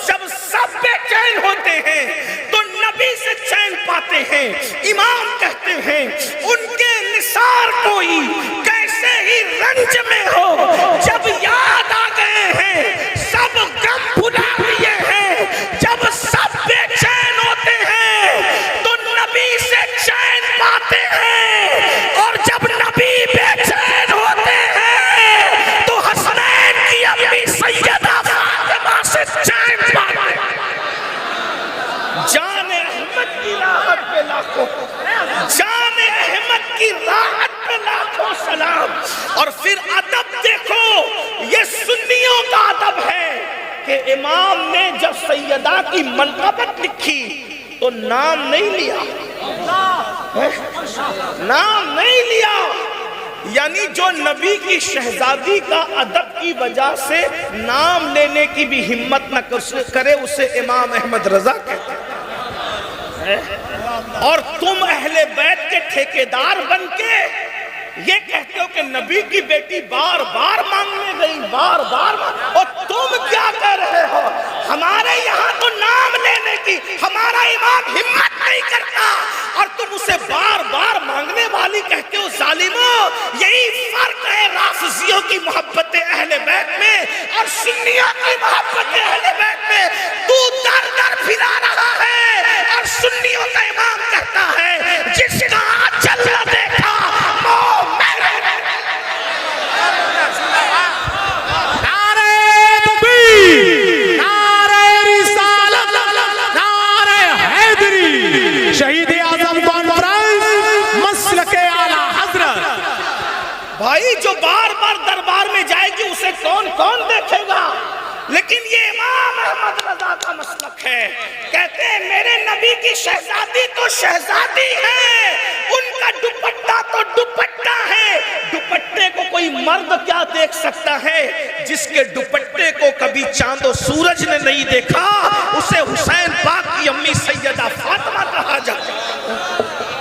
A: جب سب بے چین ہوتے ہیں تو نبی سے چین پاتے ہیں۔ امام کہتے ہیں ان کے نثار کوئی کیسے ہی رنج میں ہو، جب یاد آ گئے ہیں سب غم بھلا دیے ہیں۔ جب سب بے چین ہوتے ہیں تو نبی سے چین پاتے ہیں، اور جب نبی بے چین ہوتے ہیں تو حسنین کی امی سیدہ فاطمہ سے چین پاتے ہیں۔ جان احمد کی راحت پہ لاکھوں، جان احمد کی راحت پہ لاکھوں سلام۔ اور پھر ادب دیکھو، یہ سنیوں کا ادب ہے کہ امام نے جب سیدہ کی منقبت لکھی تو نام نہیں لیا، نام نہیں لیا۔ یعنی جو نبی کی شہزادی کا ادب کی وجہ سے نام لینے کی بھی ہمت نہ کرے، اسے امام احمد رضا کہتے ہیں۔ اور تم اہل بیت کے ٹھیکیدار بن کے یہ کہتے ہو کہ نبی کی بیٹی بار بار مانگنے گئی، بار بار اور تم کیا کہہ رہے ہو؟ ہمارے یہاں تو نام لینے کی ہمارا امام ہمت نہیں کرتا، اور تم اسے بار بار مانگنے والی کہتے ہو۔ ظالموں، یہی فرق ہے رافضیوں کی محبت اہل بیت میں اور سنیوں کی محبت اہل بیت میں۔ تو در در پھرا رہا ہے اور سنیوں کا امام کہتا ہے جس کا آنچل نہ دیکھا
C: نعرہ تکبیر
A: سبق ہے. کہتے ہیں میرے نبی کی شہزادی تو شہزادی ہے، ان کا دوپٹہ تو دوپٹہ ہے. دوپٹے کو کوئی مرد کیا دیکھ سکتا ہے؟ جس کے دوپٹے کو کبھی چاند و سورج نے نہیں دیکھا اسے حسین پاک کی امی سیدہ فاطمہ کہا جاتا ہے.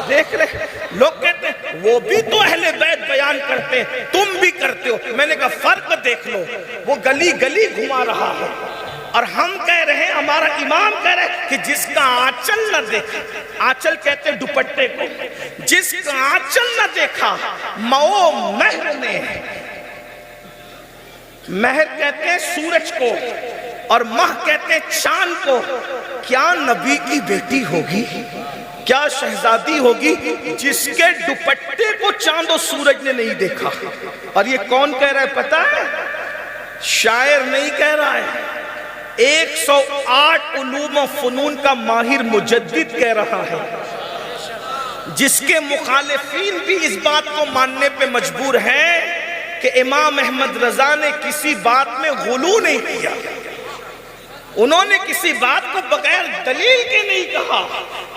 A: دیکھ رہے لوگ کہتے ہیں وہ بھی تو اہل بیت بیان کرتے ہیں، تم بھی کرتے ہو. میں نے کہا فرق دیکھ لو، وہ گلی گلی گھما رہا ہے اور ہم کہہ رہے ہیں، ہمارا امام کہہ رہے ہیں کہ جس کا آنچل نہ دیکھا، آنچل کہتے ہیں دوپٹے کو، جس کا آنچل نہ دیکھا مئو مہر نے، مہر کہتے ہیں سورج کو اور مہ کہتے ہیں چاند کو، کیا نبی کی بیٹی ہوگی، کیا شہزادی ہوگی جس کے دوپٹے کو چاند و سورج نے نہیں دیکھا؟ اور یہ کون کہہ رہا ہے پتہ ہے؟ شاعر نہیں کہہ رہا ہے، 108 علوم و فنون کا ماہر مجدد کہہ رہا ہے، جس کے مخالفین بھی اس بات کو ماننے پہ مجبور ہیں کہ امام احمد رضا نے کسی بات میں غلو نہیں کیا، انہوں نے کسی بات کو بغیر دلیل کے نہیں کہا.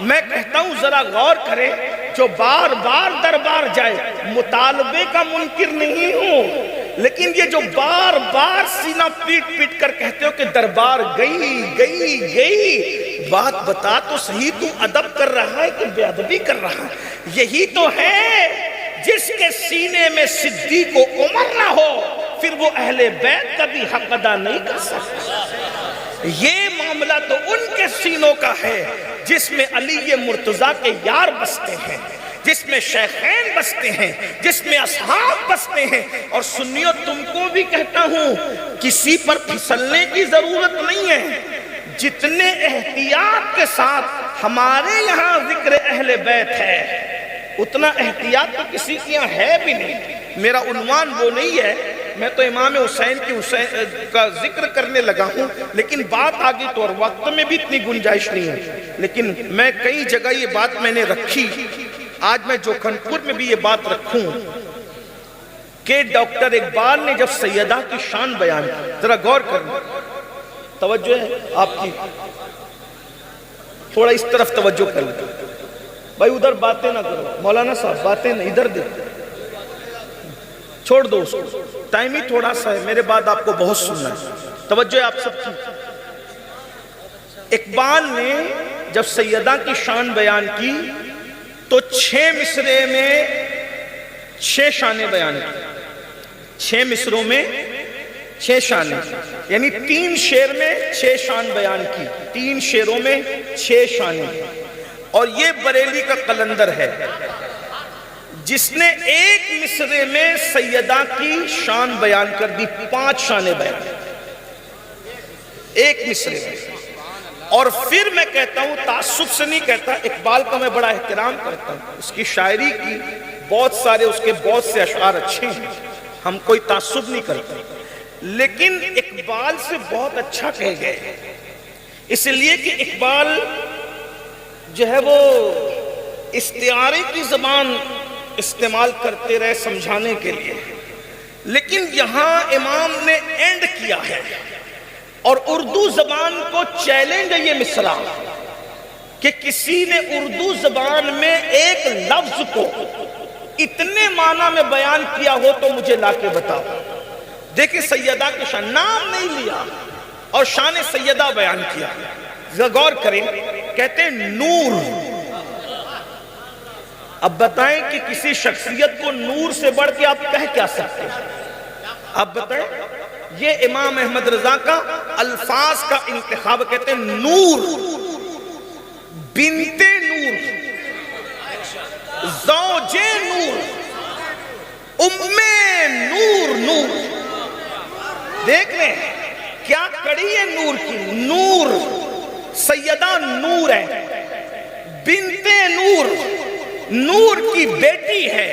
A: میں کہتا ہوں ذرا غور کرے، جو بار بار دربار جائے، مطالبے کا منکر نہیں ہوں، لیکن یہ جو بار بار سینہ پیٹ پیٹ کر کہتے ہو کہ دربار گئی، بات بتا تو صحیح، تو ادب کر رہا ہے کہ بے ادبی کر رہا ہے؟ یہی تو ہے جس کے سینے میں صدیق و عمر نہ ہو پھر وہ اہل بیت کا بھی حق ادا نہیں کر سکتا. یہ معاملہ تو ان کے سینوں کا ہے جس میں علی مرتضیٰ کے یار بستے ہیں، جس میں شیخین بستے ہیں، جس میں اصحاب بستے ہیں. اور سنیو تم کو بھی کہتا ہوں کسی پر پھسلنے کی ضرورت نہیں ہے. جتنے احتیاط کے ساتھ ہمارے یہاں ذکر اہل بیت ہے اتنا احتیاط تو کسی کے یہاں ہے بھی نہیں. میرا عنوان وہ نہیں ہے، میں تو امام حسین کا ذکر کرنے لگا ہوں، لیکن بات آگے تو اور وقت میں بھی اتنی گنجائش نہیں ہے. لیکن میں کئی جگہ یہ بات میں نے رکھی، آج میں جوکھن پور میں بھی یہ بات رکھوں کہ ڈاکٹر اقبال نے جب سیدہ کی شان بیان کی، ذرا غور کرنا، توجہ ہے آپ کی، تھوڑا اس طرف توجہ کر لیں بھائی، ادھر باتیں نہ کرو مولانا صاحب، باتیں نہ، ادھر دیکھو، چھوڑ دو اس کو، ٹائم ہی تھوڑا سا ہے، میرے بعد آپ کو بہت سننا ہے. توجہ ہے آپ سب کی. اقبال نے جب سیدہ کی شان بیان کی تو 6 مصرے میں 6 شانیں بیان کی، 6 مصروں میں 6 شانیں، یعنی 3 شعر میں 6 شان بیان کی، 3 شعروں میں 6 شانیں. اور یہ بریلی کا قلندر ہے جس نے ایک مصرے میں سیدہ کی شان بیان کر دی، 5 شانیں بیان ایک مصرے میں. اور پھر میں کہتا ہوں، تعصب سے نہیں کہتا، اقبال کا میں بڑا احترام کرتا ہوں، اس کی شاعری کی بہت سارے، اس کے بہت سے اشعار اچھے ہیں، ہم کوئی تعصب نہیں کرتے، لیکن اقبال سے بہت اچھا کہے گئے، اس لیے کہ اقبال جو ہے وہ استعارے کی زبان استعمال کرتے رہے سمجھانے کے لیے، لیکن یہاں امام نے اینڈ کیا ہے. اور اردو زبان کو چیلنج ہے یہ مصرع کہ کسی نے اردو زبان میں ایک لفظ کو اتنے معنی میں بیان کیا ہو تو مجھے لا کے بتاؤ. دیکھیں سیدہ کے شان، نام نہیں لیا اور شان سیدہ بیان کیا. غور کریں، کہتے ہیں نور. اب بتائیں کہ کسی شخصیت کو نور سے بڑھ کے آپ کہہ کیا سکتے ہیں؟ اب بتائیں، یہ امام احمد رضا کا الفاظ کا انتخاب. کہتے ہیں نور، بنت نور، زوج نور، ام نور. نور دیکھ لیں کیا کڑی ہے نور کی. نور سیدہ نور ہے، بنت نور، نور کی بیٹی ہے،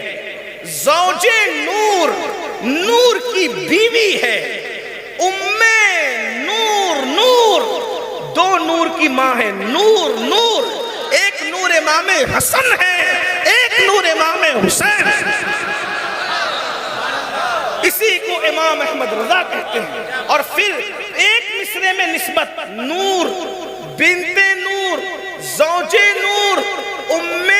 A: زوج نور، نور کی بیوی ہے، ام نور. نور 2 نور کی ماں ہے. نور نور، ایک نور امام حسن ہے، ایک نور امام حسین ہے. اسی کو امام احمد رضا کہتے ہیں. اور پھر ایک مصرے میں نسبت نور بنت نور، زوج نور، ام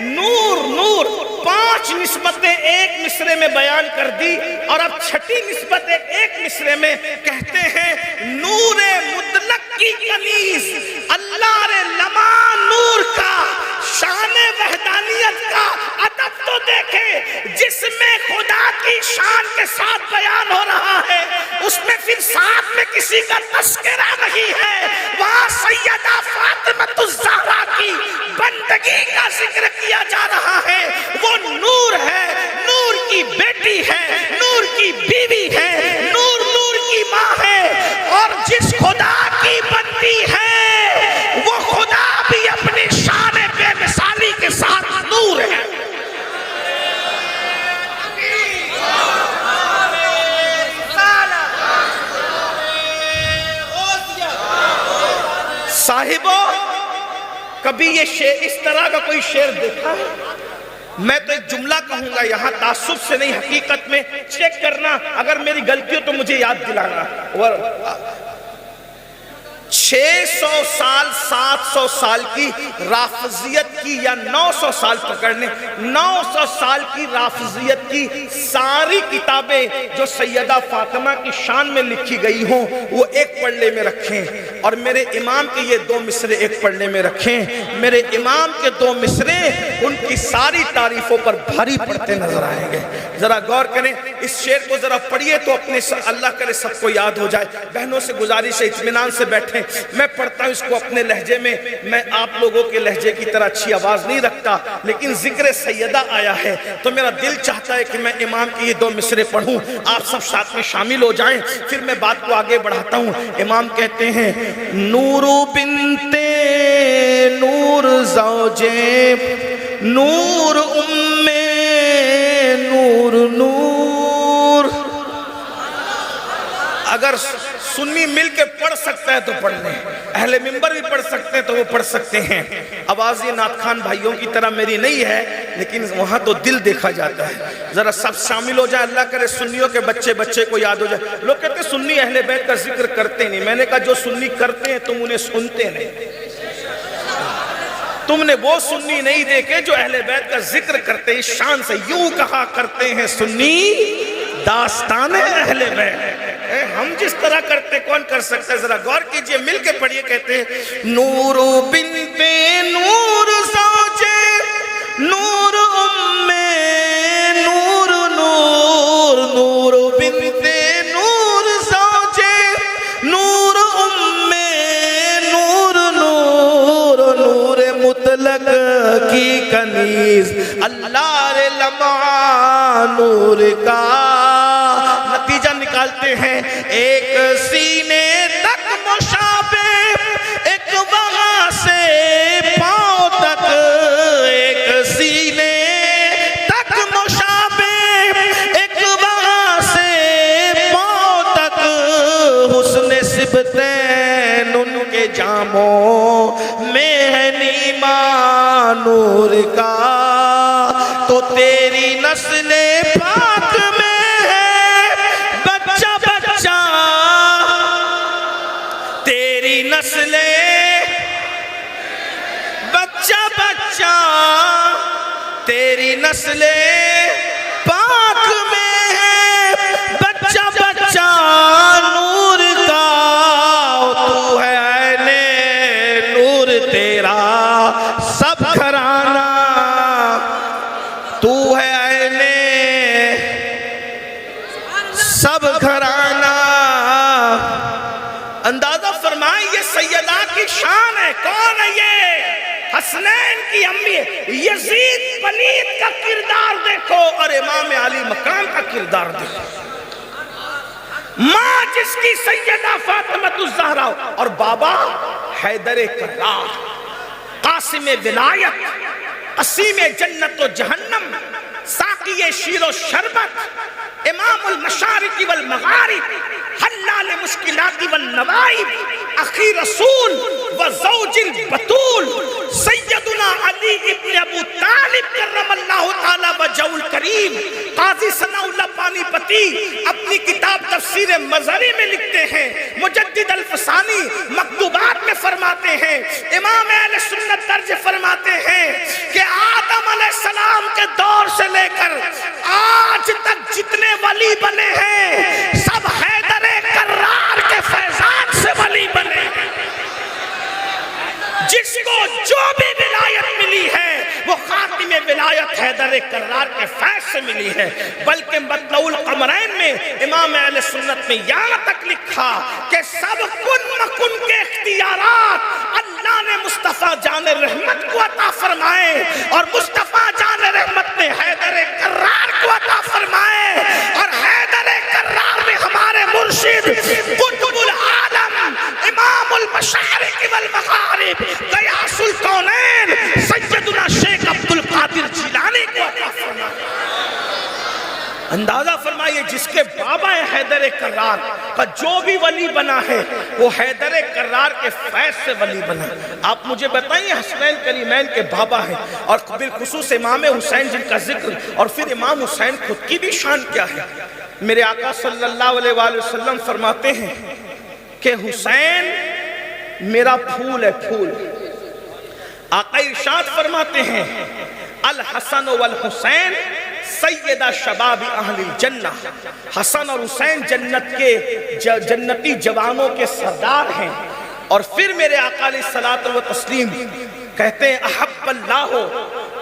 A: نور، نور، 5 نسبتیں ایک مصرے میں بیان کر دی، اور اب 6ٹھی نسبت ایک مصرے میں کہتے ہیں نور مطلق کی کنیز، اللہ رے لما نور کا، شان وحدانیت کا ادب تو دیکھیں، جس میں خدا کی شان کے ساتھ بیان ہو رہا ہے، اس میں پھر ساتھ میں کسی کا تذکرہ نہیں ہے، وہاں سیدہ فاطمہ الزہرا کی بندگی کا ذکر کیا جا رہا ہے، وہ نور ہے، نور کی بیٹی ہے، نور کی بیوی ہے، نور نور کی ماں ہے، اور جس خدا کی بندی ہے وہ خدا بھی اپنی شان بے مثالی کے ساتھ نور ہے۔ صاحبو، کبھی یہ شعر اس طرح کا کوئی شعر دیکھا ہے؟ میں تو ایک جملہ کہوں گا یہاں، تعصب سے نہیں، حقیقت میں چیک کرنا، اگر میری غلطی ہو تو مجھے یاد دلانا۔ 600 سال 700 سال کی رافضیت کی، یا 900 سال پکڑنے، 900 سال کی رافضیت کی ساری کتابیں جو سیدہ فاطمہ کی شان میں لکھی گئی ہوں وہ ایک پلڑے میں رکھیں، اور میرے امام کے یہ 2 مصرے ایک پلڑے میں رکھیں۔ میرے امام کے 2 مصرے ان کی ساری تعریفوں پر بھاری پڑتے نظر آئیں گے۔ ذرا غور کریں، اس شعر کو ذرا پڑھیے تو اپنے اللہ کرے سب کو یاد ہو جائے۔ بہنوں سے گزارش ہے اطمینان سے بیٹھیں، میں پڑھتا ہوں اس کو اپنے لہجے میں، میں آپ لوگوں کے لہجے کی طرح اچھی آواز نہیں رکھتا، لیکن ذکر سیدہ آیا ہے تو میرا دل چاہتا ہے کہ میں امام کی یہ 2 مصرے پڑھوں، آپ سب ساتھ میں شامل ہو جائیں، پھر میں بات کو آگے بڑھاتا ہوں۔ امام کہتے ہیں نور بنت نور زوجے نور ام نور نور۔ اگر سنی مل کے پڑھ سکتا ہے تو پڑھ لیں، اہل منبر بھی پڑھ سکتے ہیں تو وہ پڑھ سکتے ہیں۔ آواز یہ نعت خان بھائیوں کی طرح میری نہیں ہے، لیکن وہاں تو دل دیکھا جاتا ہے۔ ذرا سب شامل ہو جائے، اللہ کرے سنیوں کے بچے کو یاد ہو جائے۔ لوگ کہتے ہیں سنی اہل بیت کا ذکر کرتے نہیں، میں نے کہا جو سنی کرتے ہیں تم انہیں سنتے نہیں، تم نے وہ سنی نہیں دیکھے جو اہل بیت کا ذکر کرتے ہیں شان سے۔ یوں کہا کرتے ہیں سنی داستان اہل بیت، ہم جس طرح کرتے کون کر سکتا ہے؟ ذرا غور کیجئے، مل کے پڑھیے۔ کہتے ہیں نور بنت نور زوجے نور ام نور نور نور بنت نور زوجے نور ام نور نور نور مطلق کی کنیز، اللہ رے لمعہ نور کا۔ نتیجہ نکالتے ہیں ایک سینے تک مشابہ، ایک وہاں سے پاؤں تک، ایک سینے تک مشابہ، ایک وہاں سے پاؤں تک، حسن سبتین ان کے جاموں میں ہے نیما نور کا، تو تیری نسل پاک میں نسل بچہ بچہ، تیری نسل پاک میں ہے بچہ بچہ نور کا، تو ہے عین نور تیرا سب گھرانہ، تو ہے عین سب گھرانہ۔ اندازہ فرمائیں یہ سیدہ کی شان ہے۔ کون ہے یہ؟ حسنین کی امی ہے۔ یزید پلید کا کردار دیکھو اور امام علی مقام کا کردار دیکھو۔ ماں جس کی سیدہ فاطمہ الزہرا اور بابا حیدر کرار، قاسم ولایت، قسیم جنت و جہنم، ساقی شیر و شربت، امام المشارق والمغارب، حلال مشکلات والنوائب، اخی رسول و زوج البتول، سیدنا علی ابن ابو طالب کرم اللہ تعالی وجہہ الکریم، قاضی ثناء اللہ پانی پتی اپنی کتاب تفسیر مظہری میں لکھتے ہیں، مجدد الفسانی مکتوبات میں فرماتے ہیں، امام اہل سنت درج فرماتے ہیں کہ آدم علیہ السلام کے دور سے لے کر آج تک جتنے ولی بنے ہیں سب حیدر کرار کے فیضان سے ولی بنے ہیں۔ جس کو جو بھی ولایت ملی ہے وہ خاتم ولایت حیدر کرار کے فیض سے ملی ہے۔ بلکہ مطلع القمرین میں امام اہل سنت نے یہاں تک لکھا کہ سب کن مکن کے اختیارات اللہ نے مصطفیٰ جان رحمت کو عطا فرمائے اور مصطفیٰ جان رحمت نے حیدر کرار کو عطا فرمائے، اور حیدر کرار میں ہمارے مرشد قطب العالم امام المشارق والمغارب غیاث الکونین سیدنا شیخ عبد القادر جیلانی کو عطا فرمائے۔ اندازہ فرمائیے جس کے بابا ہے حیدر کرار کا جو بھی ولی بنا ہے وہ حیدر کرار کے فیض سے ولی بنا۔ آپ مجھے بتائیے حسنین کریمین کے بابا ہیں اور بالخصوص امام حسین جن کا ذکر، اور پھر امام حسین خود کی بھی شان کیا ہے۔ میرے آقا صلی اللہ علیہ وآلہ وسلم فرماتے ہیں کہ حسین میرا پھول ہے، پھول۔ آقا ارشاد فرماتے ہیں الحسن والحسین سیدہ شباب اہل الجنہ، حسن اور حسین جنت کے جنتی جوانوں کے سردار ہیں۔ اور پھر میرے آقا علیہ الصلوۃ والتسلیم کہتے ہیں احب اللہ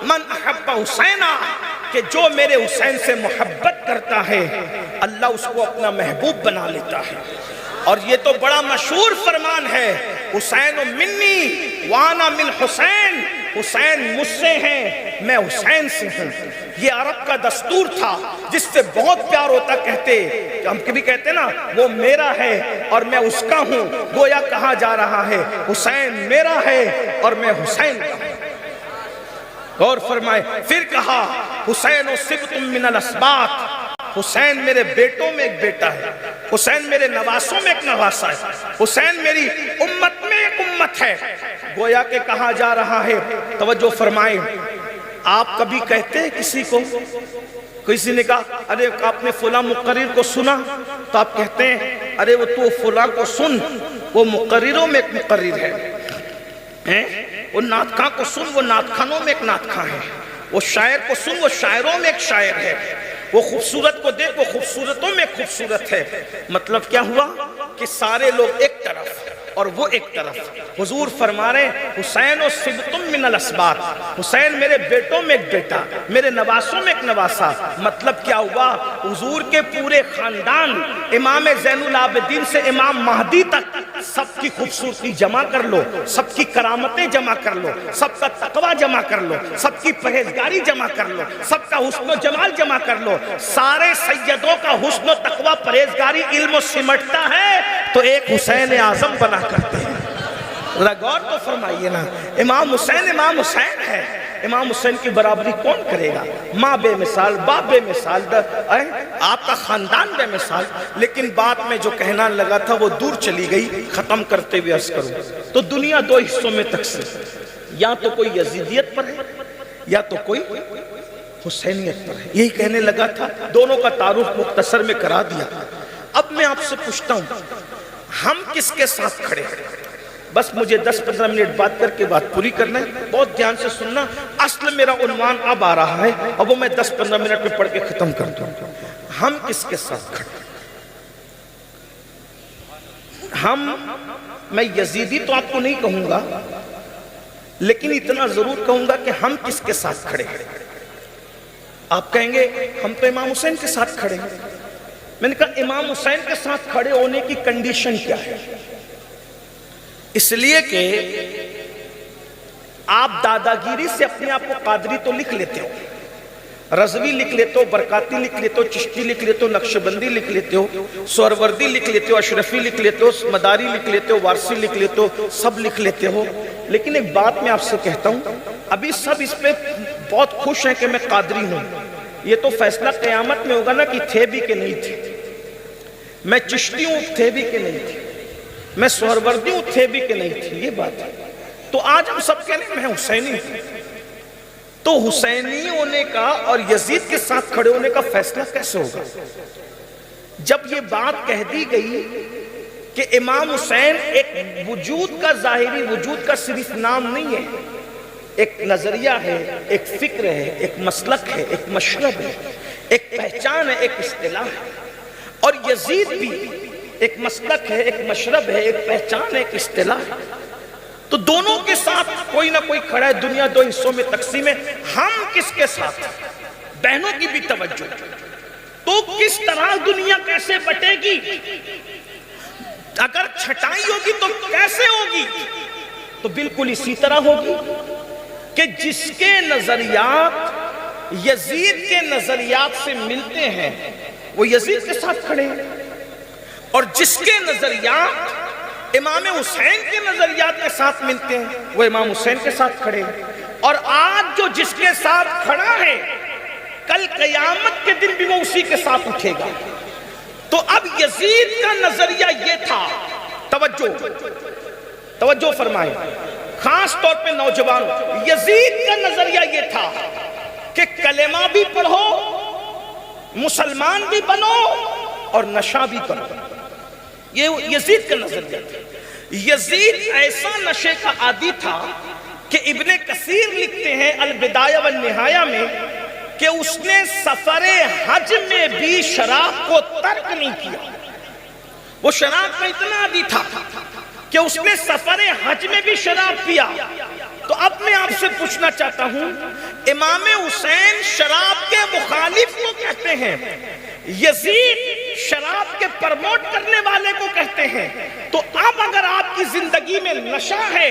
A: من احب حسینہ، کہ جو میرے حسین سے محبت کرتا ہے اللہ اس کو اپنا محبوب بنا لیتا ہے۔ اور یہ تو بڑا مشہور فرمان ہے، حسین منی وانا من حسین، حسین مجھ سے ہیں میں حسین سے ہوں۔ یہ عرب کا دستور تھا جس سے بہت پیار ہوتا، کہتے ہم کبھی کہتے نا وہ میرا ہے اور میں اس کا ہوں، گویا کہا جا رہا ہے حسین میرا ہے اور میں حسین کا ہوں۔ اور فرمائے پھر کہا حسین و سبط من الاسباط، حسین میرے بیٹوں میں ایک بیٹا ہے، حسین میرے نواسوں میں ایک نواسہ ہے، حسین میری امت میں ایک امت ہے۔ گویا کہ کہا جا رہا ہے، توجہ فرمائیں، آپ کبھی کہتے ہیں کسی کو، کسی نے کہا ارے آپ نے فلاں مقرر کو سنا، تو آپ کہتے ہیں ارے وہ تو فلاں کو سن، وہ مقرروں میں ایک مقرر ہے، وہ نعت خاں کو سن، وہ نعت خانوں میں ایک نعت خاں ہے، وہ شاعر کو سن، وہ شاعروں میں ایک شاعر ہے، وہ خوبصورت کو دیکھ، وہ خوبصورتوں میں خوبصورت ہے۔ مطلب کیا ہوا کہ سارے لوگ ایک طرف اور وہ ایک طرف۔ حضور فرما رہے ہیں حسین و سبط من الاسباط، حسین میرے بیٹوں میں ایک بیٹا، میرے نواسوں میں ایک نواسا۔ مطلب کیا ہوا، حضور کے پورے خاندان امام زین العابدین سے امام مہدی تک سب کی خوبصورتی جمع کر لو، سب کی کرامتیں جمع کر لو، سب کا تقوی جمع کر لو، سب کی پرہیزگاری جمع کر لو، سب کا حسن و جمال جمع کر لو۔ سارے سیدوں کا حسن و تقوی پرہیزگاری علم و سمٹتا ہے تو ایک حسین اعظم بنا کرتے ہیں۔ ذرا غور تو فرمائیے نا، امام حسین ہے، امام حسین کی برابری کون کرے گا؟ ماں بے مثال، باپ بے مثال، آپ کا خاندان بے مثال۔ لیکن بات میں جو کہنا لگا تھا وہ دور چلی گئی، ختم کرتے ہوئے عرض کروں تو دنیا دو حصوں میں تقسیم، یا تو کوئی یزیدیت پر ہے یا تو کوئی حسینیت پر ہے، یہی کہنے لگا تھا، دونوں کا تعارف مختصر میں کرا دیا۔ اب میں آپ سے پوچھتا ہوں ہم کس کے ساتھ کھڑے ہیں؟ بس مجھے 10-15 منٹ بات کر کے بات پوری کرنا ہے، بہت دھیان سے سننا۔ اصل میرا عنوان اب آ رہا ہے، اب وہ میں 10-15 منٹ میں پڑھ کے ختم کر دوں۔ ہم کس کے ساتھ کھڑے ہیں؟ میں یزیدی تو آپ کو نہیں کہوں گا، لیکن اتنا ضرور کہوں گا کہ ہم کس کے ساتھ کھڑے ہیں۔ آپ کہیں گے ہم تو امام حسین کے ساتھ کھڑے ہیں۔ میں نے کہا امام حسین کے ساتھ کھڑے ہونے کی کنڈیشن کیا ہے؟ اس لیے کہ آپ داداگیری سے اپنے آپ کو قادری تو لکھ لیتے ہو، رضوی لکھ لیتے ہو، برکاتی لکھ لیتے ہو، چشتی لکھ لیتے ہو، نقشبندی لکھ لیتے ہو، سہروردی لکھ لیتے ہو، اشرفی لکھ لیتے ہو، مداری لکھ لیتے ہو، وارسی لکھ لیتے ہو، سب لکھ لیتے ہو۔ لیکن ایک بات میں آپ سے کہتا ہوں، ابھی سب اس پہ بہت خوش ہیں کہ میں قادری ہوں، یہ تو فیصلہ قیامت میں ہوگا نا کہ تھے بھی کہ نہیں تھے۔ میں چشتی ہوں، تھے بھی کہ نہیں تھے، میں سہروردی ہوں، تھے بھی کہ نہیں تھے، یہ بات ہے۔ تو آج ہم سب کہنے میں حسینی ہوں، تو حسینی ہونے کا اور یزید کے ساتھ کھڑے ہونے کا فیصلہ کیسے ہوگا؟ جب یہ بات کہہ دی گئی کہ امام حسین ایک وجود کا ظاہری وجود کا صرف نام نہیں ہے، ایک نظریہ ہے، ایک فکر ہے، ایک مسلک ہے، ایک مشرب ہے، ایک پہچان ہے، ایک اصطلاح ہے، اور یزید بھی ایک مسلک ہے، ایک مشرب ہے، ایک پہچان ہے، ایک اصطلاح ہے، تو دونوں کے ساتھ کوئی نہ کوئی کھڑا ہے۔ دنیا دو حصوں میں تقسیم ہے، ہم کس کے ساتھ؟ بہنوں کی بھی توجہ، تو کس طرح دنیا کیسے بٹے گی؟ اگر چھٹائی ہوگی تو کیسے ہوگی؟ تو بالکل اسی طرح ہوگی کہ جس کے نظریات یزید کے نظریات سے ملتے ہیں وہ یزید کے ساتھ کھڑے ہیں، اور جس کے نظریات امام حسین کے نظریات کے ساتھ ملتے ہیں وہ امام حسین کے ساتھ کھڑے ہیں۔ اور آج جو جس کے ساتھ کھڑا ہے کل قیامت کے دن بھی وہ اسی کے ساتھ اٹھے گا۔ تو اب یزید کا نظریہ یہ تھا، توجہ فرمائیں خاص طور پہ نوجوان، یزید کا نظریہ یہ تھا کہ کلمہ بھی پڑھو، مسلمان بھی بنو، اور نشہ بھی کرو۔ یہ یزید کا نظریہ تھا۔ یزید ایسا نشے کا عادی تھا کہ ابن کثیر لکھتے ہیں البدایہ والنہایہ میں کہ اس نے سفر حج میں بھی شراب کو ترک نہیں کیا۔ وہ شراب کا اتنا عادی تھا کہ اس نے سفر حج میں بھی شراب پیا۔ تو اب میں آپ سے پوچھنا چاہتا ہوں، امام حسین شراب کے مخالف کو کہتے ہیں، یزید شراب کے پرموٹ کرنے والے کو کہتے ہیں، تو اب اگر آپ کی زندگی میں نشہ ہے،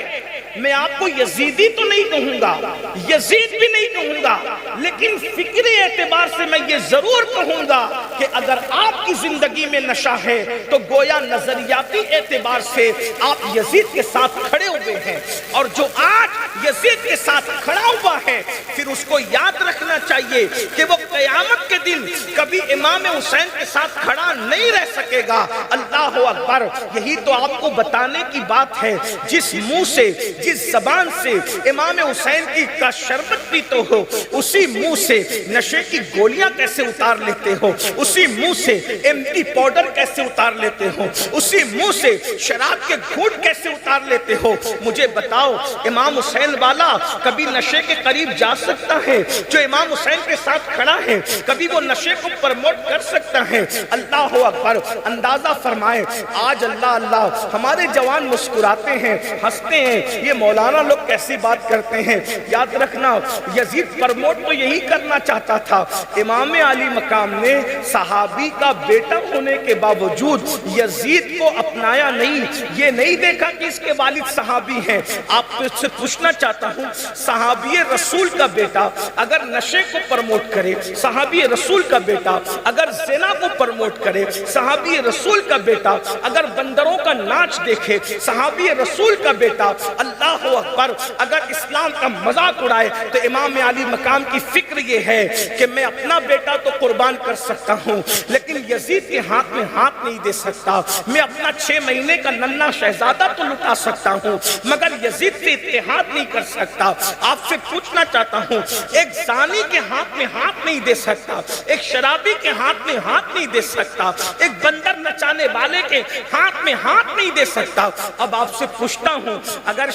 A: میں آپ کو یزیدی تو نہیں کہوں گا، یزید بھی نہیں کہوں گا، لیکن فکری اعتبار سے میں یہ ضرور کہوں گا کہ اگر آپ کی زندگی میں نشہ ہے تو گویا نظریاتی اعتبار سے آپ یزید کے ساتھ کھڑے ہوئے ہیں، اور جو آج یزید کے ساتھ کھڑا ہوا ہے پھر اس کو یاد رکھنا چاہیے کہ وہ قیامت کے دن کبھی امام حسین کے ساتھ کھڑا نہیں رہ سکے گا۔ اللہ اکبر! یہی تو آپ کو بتانے کی بات ہے، جس منہ سے جس زبان سے امام حسین کا شربت پیتے ہو اسی منہ سے نشے کی گولیاں کیسے اتار لیتے ہو، اسی منہ سے ایم ٹی پاؤڈر کیسے اتار لیتے ہو، اسی منہ سے شراب کے گھونٹ کیسے اتار لیتے ہو۔ مجھے بتاؤ امام حسین والا کبھی نشے کے قریب جا سکتا ہے؟ جو امام حسین کے ساتھ کھڑا ہے کبھی وہ نشے کو پرموٹ کر سکتا ہے؟ اللہ اکبر! اندازہ فرمائے آج اللہ ہمارے جوان مسکراتے ہیں، ہنستے ہیں، یہ مولانا لوگ کیسی بات کرتے ہیں۔ یاد رکھنا یزید پرموٹ تو یہی کرنا چاہتا تھا۔ امام علی مقام نے صحابی کا بیٹا ہونے کے باوجود یزید کو اپنایا نہیں، یہ نہیں دیکھا کہ اس کے والد صحابی ہیں۔ آپ سے پوچھنا چاہتا ہوں، صحابی رسول کا بیٹا اگر نشے کو پرموٹ کرے، صحابی رسول کا بیٹا اگر زنا کو پرموٹ کرے، صحابی رسول کا بیٹا اگر بندروں کا ناچ دیکھے، صحابی رسول کا بیٹا اللہ اکبر اگر اسلام کا مذاق اڑائے، تو امام علی مقام کی فکر یہ ہے کہ میں اپنا بیٹا تو قربان کر سکتا ہوں لیکن یزید کے ہاتھ میں ہاتھ نہیں دے سکتا، میں اپنا 6 مہینے کا ننھا شہزادہ تو لٹا سکتا ہوں مگر یزید سے اتحاد نہیں کر سکتا۔ آپ سے پوچھنا چاہتا ہوں، ایک زانی کے ہاتھ میں ہاتھ نہیں دے سکتا، ایک شرابی کے ہاتھ میں ہاتھ نہیں دے سکتا، ایک بندر نچانے والے کے ہاتھ میں ہاتھ نہیں دے سکتا۔ اب آپ سے پوچھتا ہوں، اگر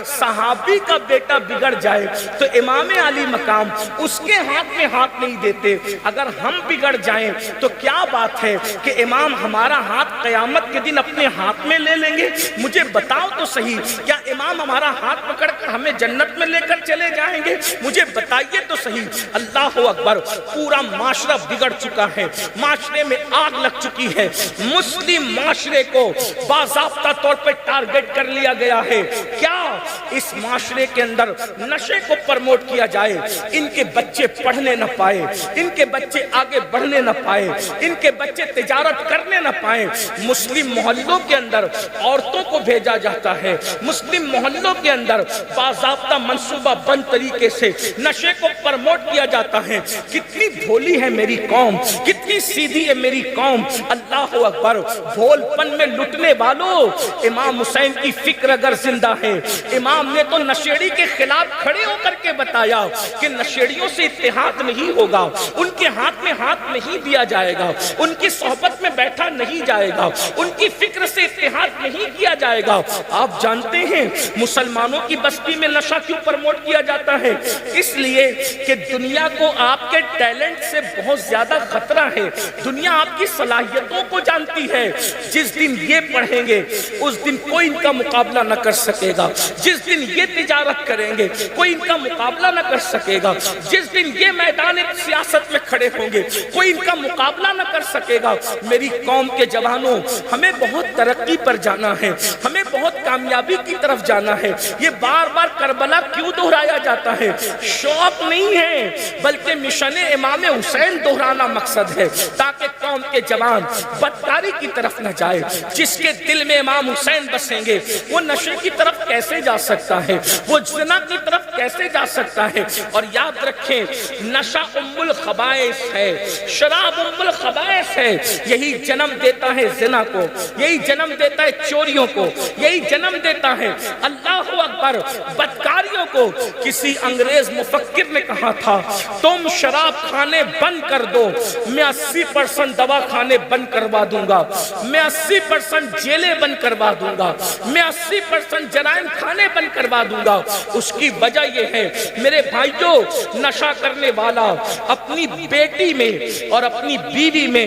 A: صحابی کا بیٹا بگڑ جائے تو امام علی مقام اس کے ہاتھ میں ہاتھ نہیں دیتے، اگر ہم بگڑ جائیں تو کیا بات ہے کہ امام ہمارا ہاتھ قیامت کے دن اپنے ہاتھ میں لے لیں گے؟ مجھے بتاؤ تو صحیح، کیا امام ہمارا ہاتھ پکڑ کر ہمیں جنت میں لے کر چلے جائیں گے؟ مجھے بتائیے تو صحیح۔ اللہ اکبر! پورا معاشرہ بگڑ چکا ہے، معاشرے میں آگ لگ چکی ہے، مسلم معاشرے کو باضابطہ طور پر ٹارگٹ کر لیا گیا ہے۔ کیا اس معاشرے کے اندر نشے کو پرموٹ کیا جائے، ان کے بچے پڑھنے نہ پائے، ان کے بچے آگے بڑھنے نہ پائے، ان کے بچے تجارت کرنے نہ پائے۔ مسلم محلوں کے اندر عورتوں کو بھیجا جاتا ہے، مسلم محلوں کے اندر باضابطہ منصوبہ بند طریقے سے نشے کو پرموٹ کیا جاتا ہے۔ کتنی بھولی ہے میری قوم، کتنی سیدھی ہے میری قوم۔ اللہ اکبر! بھول پن میں لٹنے والوں، امام حسین کی فکر اگر زندہ ہے، امام نے تو نشیڑی کے خلاف کھڑے ہو کر کے بتایا کہ نشیڑیوں سے اتحاد نہیں ہوگا، ان کے ہاتھ میں ہاتھ نہیں دیا جائے گا، ان کی صحبت میں بیٹھا نہیں جائے گا، ان کی فکر سے اتحاد نہیں کیا جائے گا۔ آپ جانتے ہیں مسلمانوں کی بستی میں نشہ کیوں پرموٹ کیا جاتا ہے؟ اس لیے کہ دنیا کو آپ کے ٹیلنٹ سے بہت زیادہ خطرہ ہے، دنیا آپ کی صلاحیتوں کو جانتی ہے۔ جس دن یہ پڑھیں گے اس دن کوئی ان کا مقابلہ نہ کر سکے گا، جس دن یہ تجارت کریں گے کوئی ان کا مقابلہ نہ کر سکے گا، جس دن یہ میدان سیاست میں کھڑے ہوں گے کوئی ان کا مقابلہ نہ کر سکے گا۔ میری قوم کے جوانوں، ہمیں بہت ترقی پر جانا ہے، ہمیں بہت کامیابی کی طرف جانا ہے۔ یہ بار بار کربلا کیوں دہرایا جاتا ہے؟ شوق نہیں ہے بلکہ مشن امام حسین دہرانا مقصد ہے، تاکہ قوم کے جوان بدکاری کی طرف نہ جائے۔ جس کے دل میں امام حسین بسیں گے وہ نشے کی طرف کیسے جا سکتا ہے، وہ زنا کی طرف کیسے جا سکتا ہے؟ اور یاد رکھیں نشہ ام الخبائث ہے، شراب ام الخبائث ہے، یہی جنم دیتا ہے زنا کو، یہی جنم دیتا ہے چوریوں کو، یہی جنم دیتا ہے اللہ اکبر بدکاریوں کو۔ کسی انگریز مفکر نے کہا تھا تم شراب کھانے بند کر دو، میں 80% دوا کھانے بند کروا دوں گا، میں 80% جیلیں بند کروا دوں گا، میں 80% جرائم کھانے بند کروا دوں گا۔ اس کی وجہ یہ ہے میرے بھائیوں، نشہ کرنے والا اپنی بیٹی میں اور اپنی بیوی میں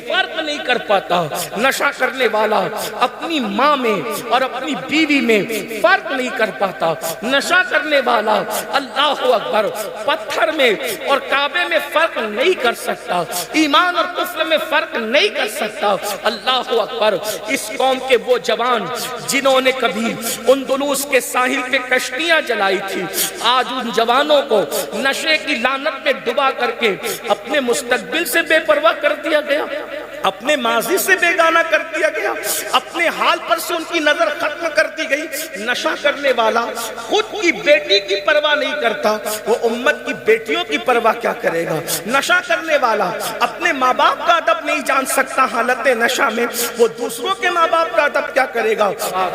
A: فرق نہیں کر پاتا، نشہ کرنے والا اپنی ماں میں اور اپنی بیوی میں فرق نہیں کر پاتا، نشہ کرنے والا اللہ اکبر پتھر میں اور کعبے میں فرق نہیں کر سکتا، ایمان اور کفر میں فرق نہیں کر سکتا۔ اللہ اکبر۔ اس قوم کے وہ جوان جنہوں نے کبھی اندلس کے ساحل پہ کشتیاں جلائی تھی، آج ان جوانوں کو نشے کی لعنت میں ڈبا کر کے اپنے مستقبل سے بے پرواہ کر دیا گیا، اپنے ماضی سے بیگانہ کر دیا گیا، اپنے حال پر سے ان کی نظر ختم کر دی گئی۔ نشہ کرنے والا خود کی بیٹی کی پرواہ نہیں کرتا، وہ امت کی بیٹیوں کی پرواہ کیا کرے گا؟ نشہ کرنے والا اپنے ماں باپ کا ادب نہیں جان سکتا حالت نشہ میں، وہ دوسروں کے ماں باپ کا ادب کیا کرے گا؟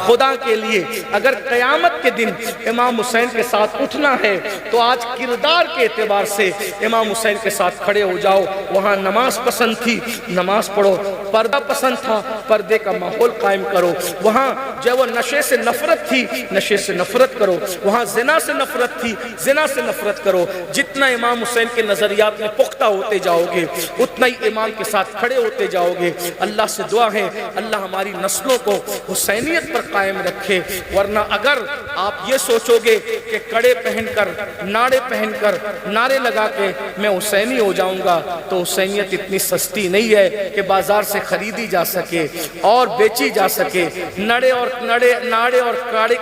A: خدا کے لیے اگر قیامت کے دن امام حسین کے ساتھ اٹھنا ہے تو آج کردار کے اعتبار سے امام حسین کے ساتھ کھڑے ہو جاؤ۔ وہاں نماز پسند تھی، نماز پڑھو، پردہ پسند تھا، پردے کا ماحول قائم کرو۔ وہاں جو وہ نشے سے نفرت تھی، نشے سے نفرت کرو۔ وہاں زنا سے نفرت تھی، زنا سے نفرت کرو۔ جتنا امام حسین کے نظریات میں پختہ ہوتے جاؤ گے اتنا ہی امام کے ساتھ کھڑے ہوتے جاؤ گے۔ اللہ سے دعا ہے اللہ ہماری نسلوں کو حسینیت پر قائم رکھے، ورنہ اگر آپ یہ سوچو گے کہ کڑے پہن کر، ناڑے پہن کر، نعرے لگا کے میں حسینی ہو جاؤں گا تو حسینیت اتنی سستی نہیں ہے کہ بازار سے خریدی جا سکے اور بیچی جا سکے۔ ناڑے اور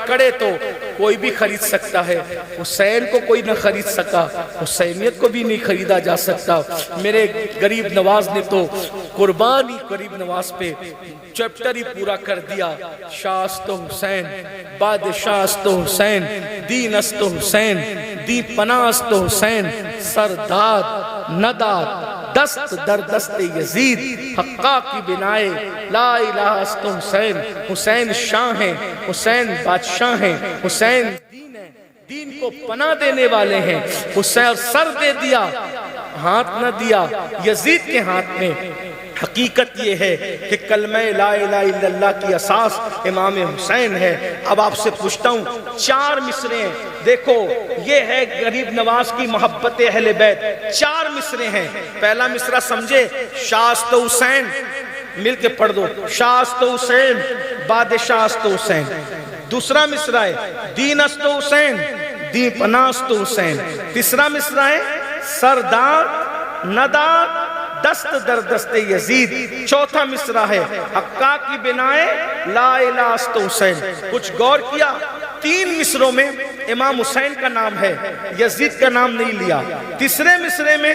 A: کڑے تو کوئی بھی خرید سکتا ہے، حسین کو کوئی نہ خرید سکا، حسینیت کو بھی نہیں خریدا جا سکتا۔ میرے غریب نواز نے تو قربانی غریب نواز پہ چیپٹر ہی پورا کر دیا۔ شاہ است حسین، بادشاہ است حسین، دین است حسین، دی پناہ است حسین، سرداد نداد دست در دست یزید، حقا کی بنائے لا الہ است حسین۔ حسین شاہ ہیں، حسین بادشاہ ہیں، حسین دین کو پناہ دینے والے ہیں۔ حسین سر دے دیا، ہاتھ نہ دیا یزید کے ہاتھ میں۔ حقیقت یہ ہے کہ کلمہ لا الہ الا اللہ کی اساس امام حسین ہے۔ اب آپ سے پوچھتا ہوں 4 مصرے ہیں، دیکھو یہ ہے غریب نواز کی محبت اہل بیت، 4 مصرے ہیں۔ پہلا مصرع سمجھے، شاہ است حسین، مل کے پڑھ دو، شاہ است حسین، بادشاہ است حسین۔ دوسرا مصرع ہے دین است حسین، دین پناہ است حسین۔ تیسرا مصرع ہے سردار نداد دست در دست یزید۔ چوتھا مصرع ہے حقا کی بنائے لا الہ است حسین۔ کچھ غور کیا، 3 مصروں میں امام حسین کا نام ہے، یزید کا نام نہیں لیا۔ تیسرے مصرے میں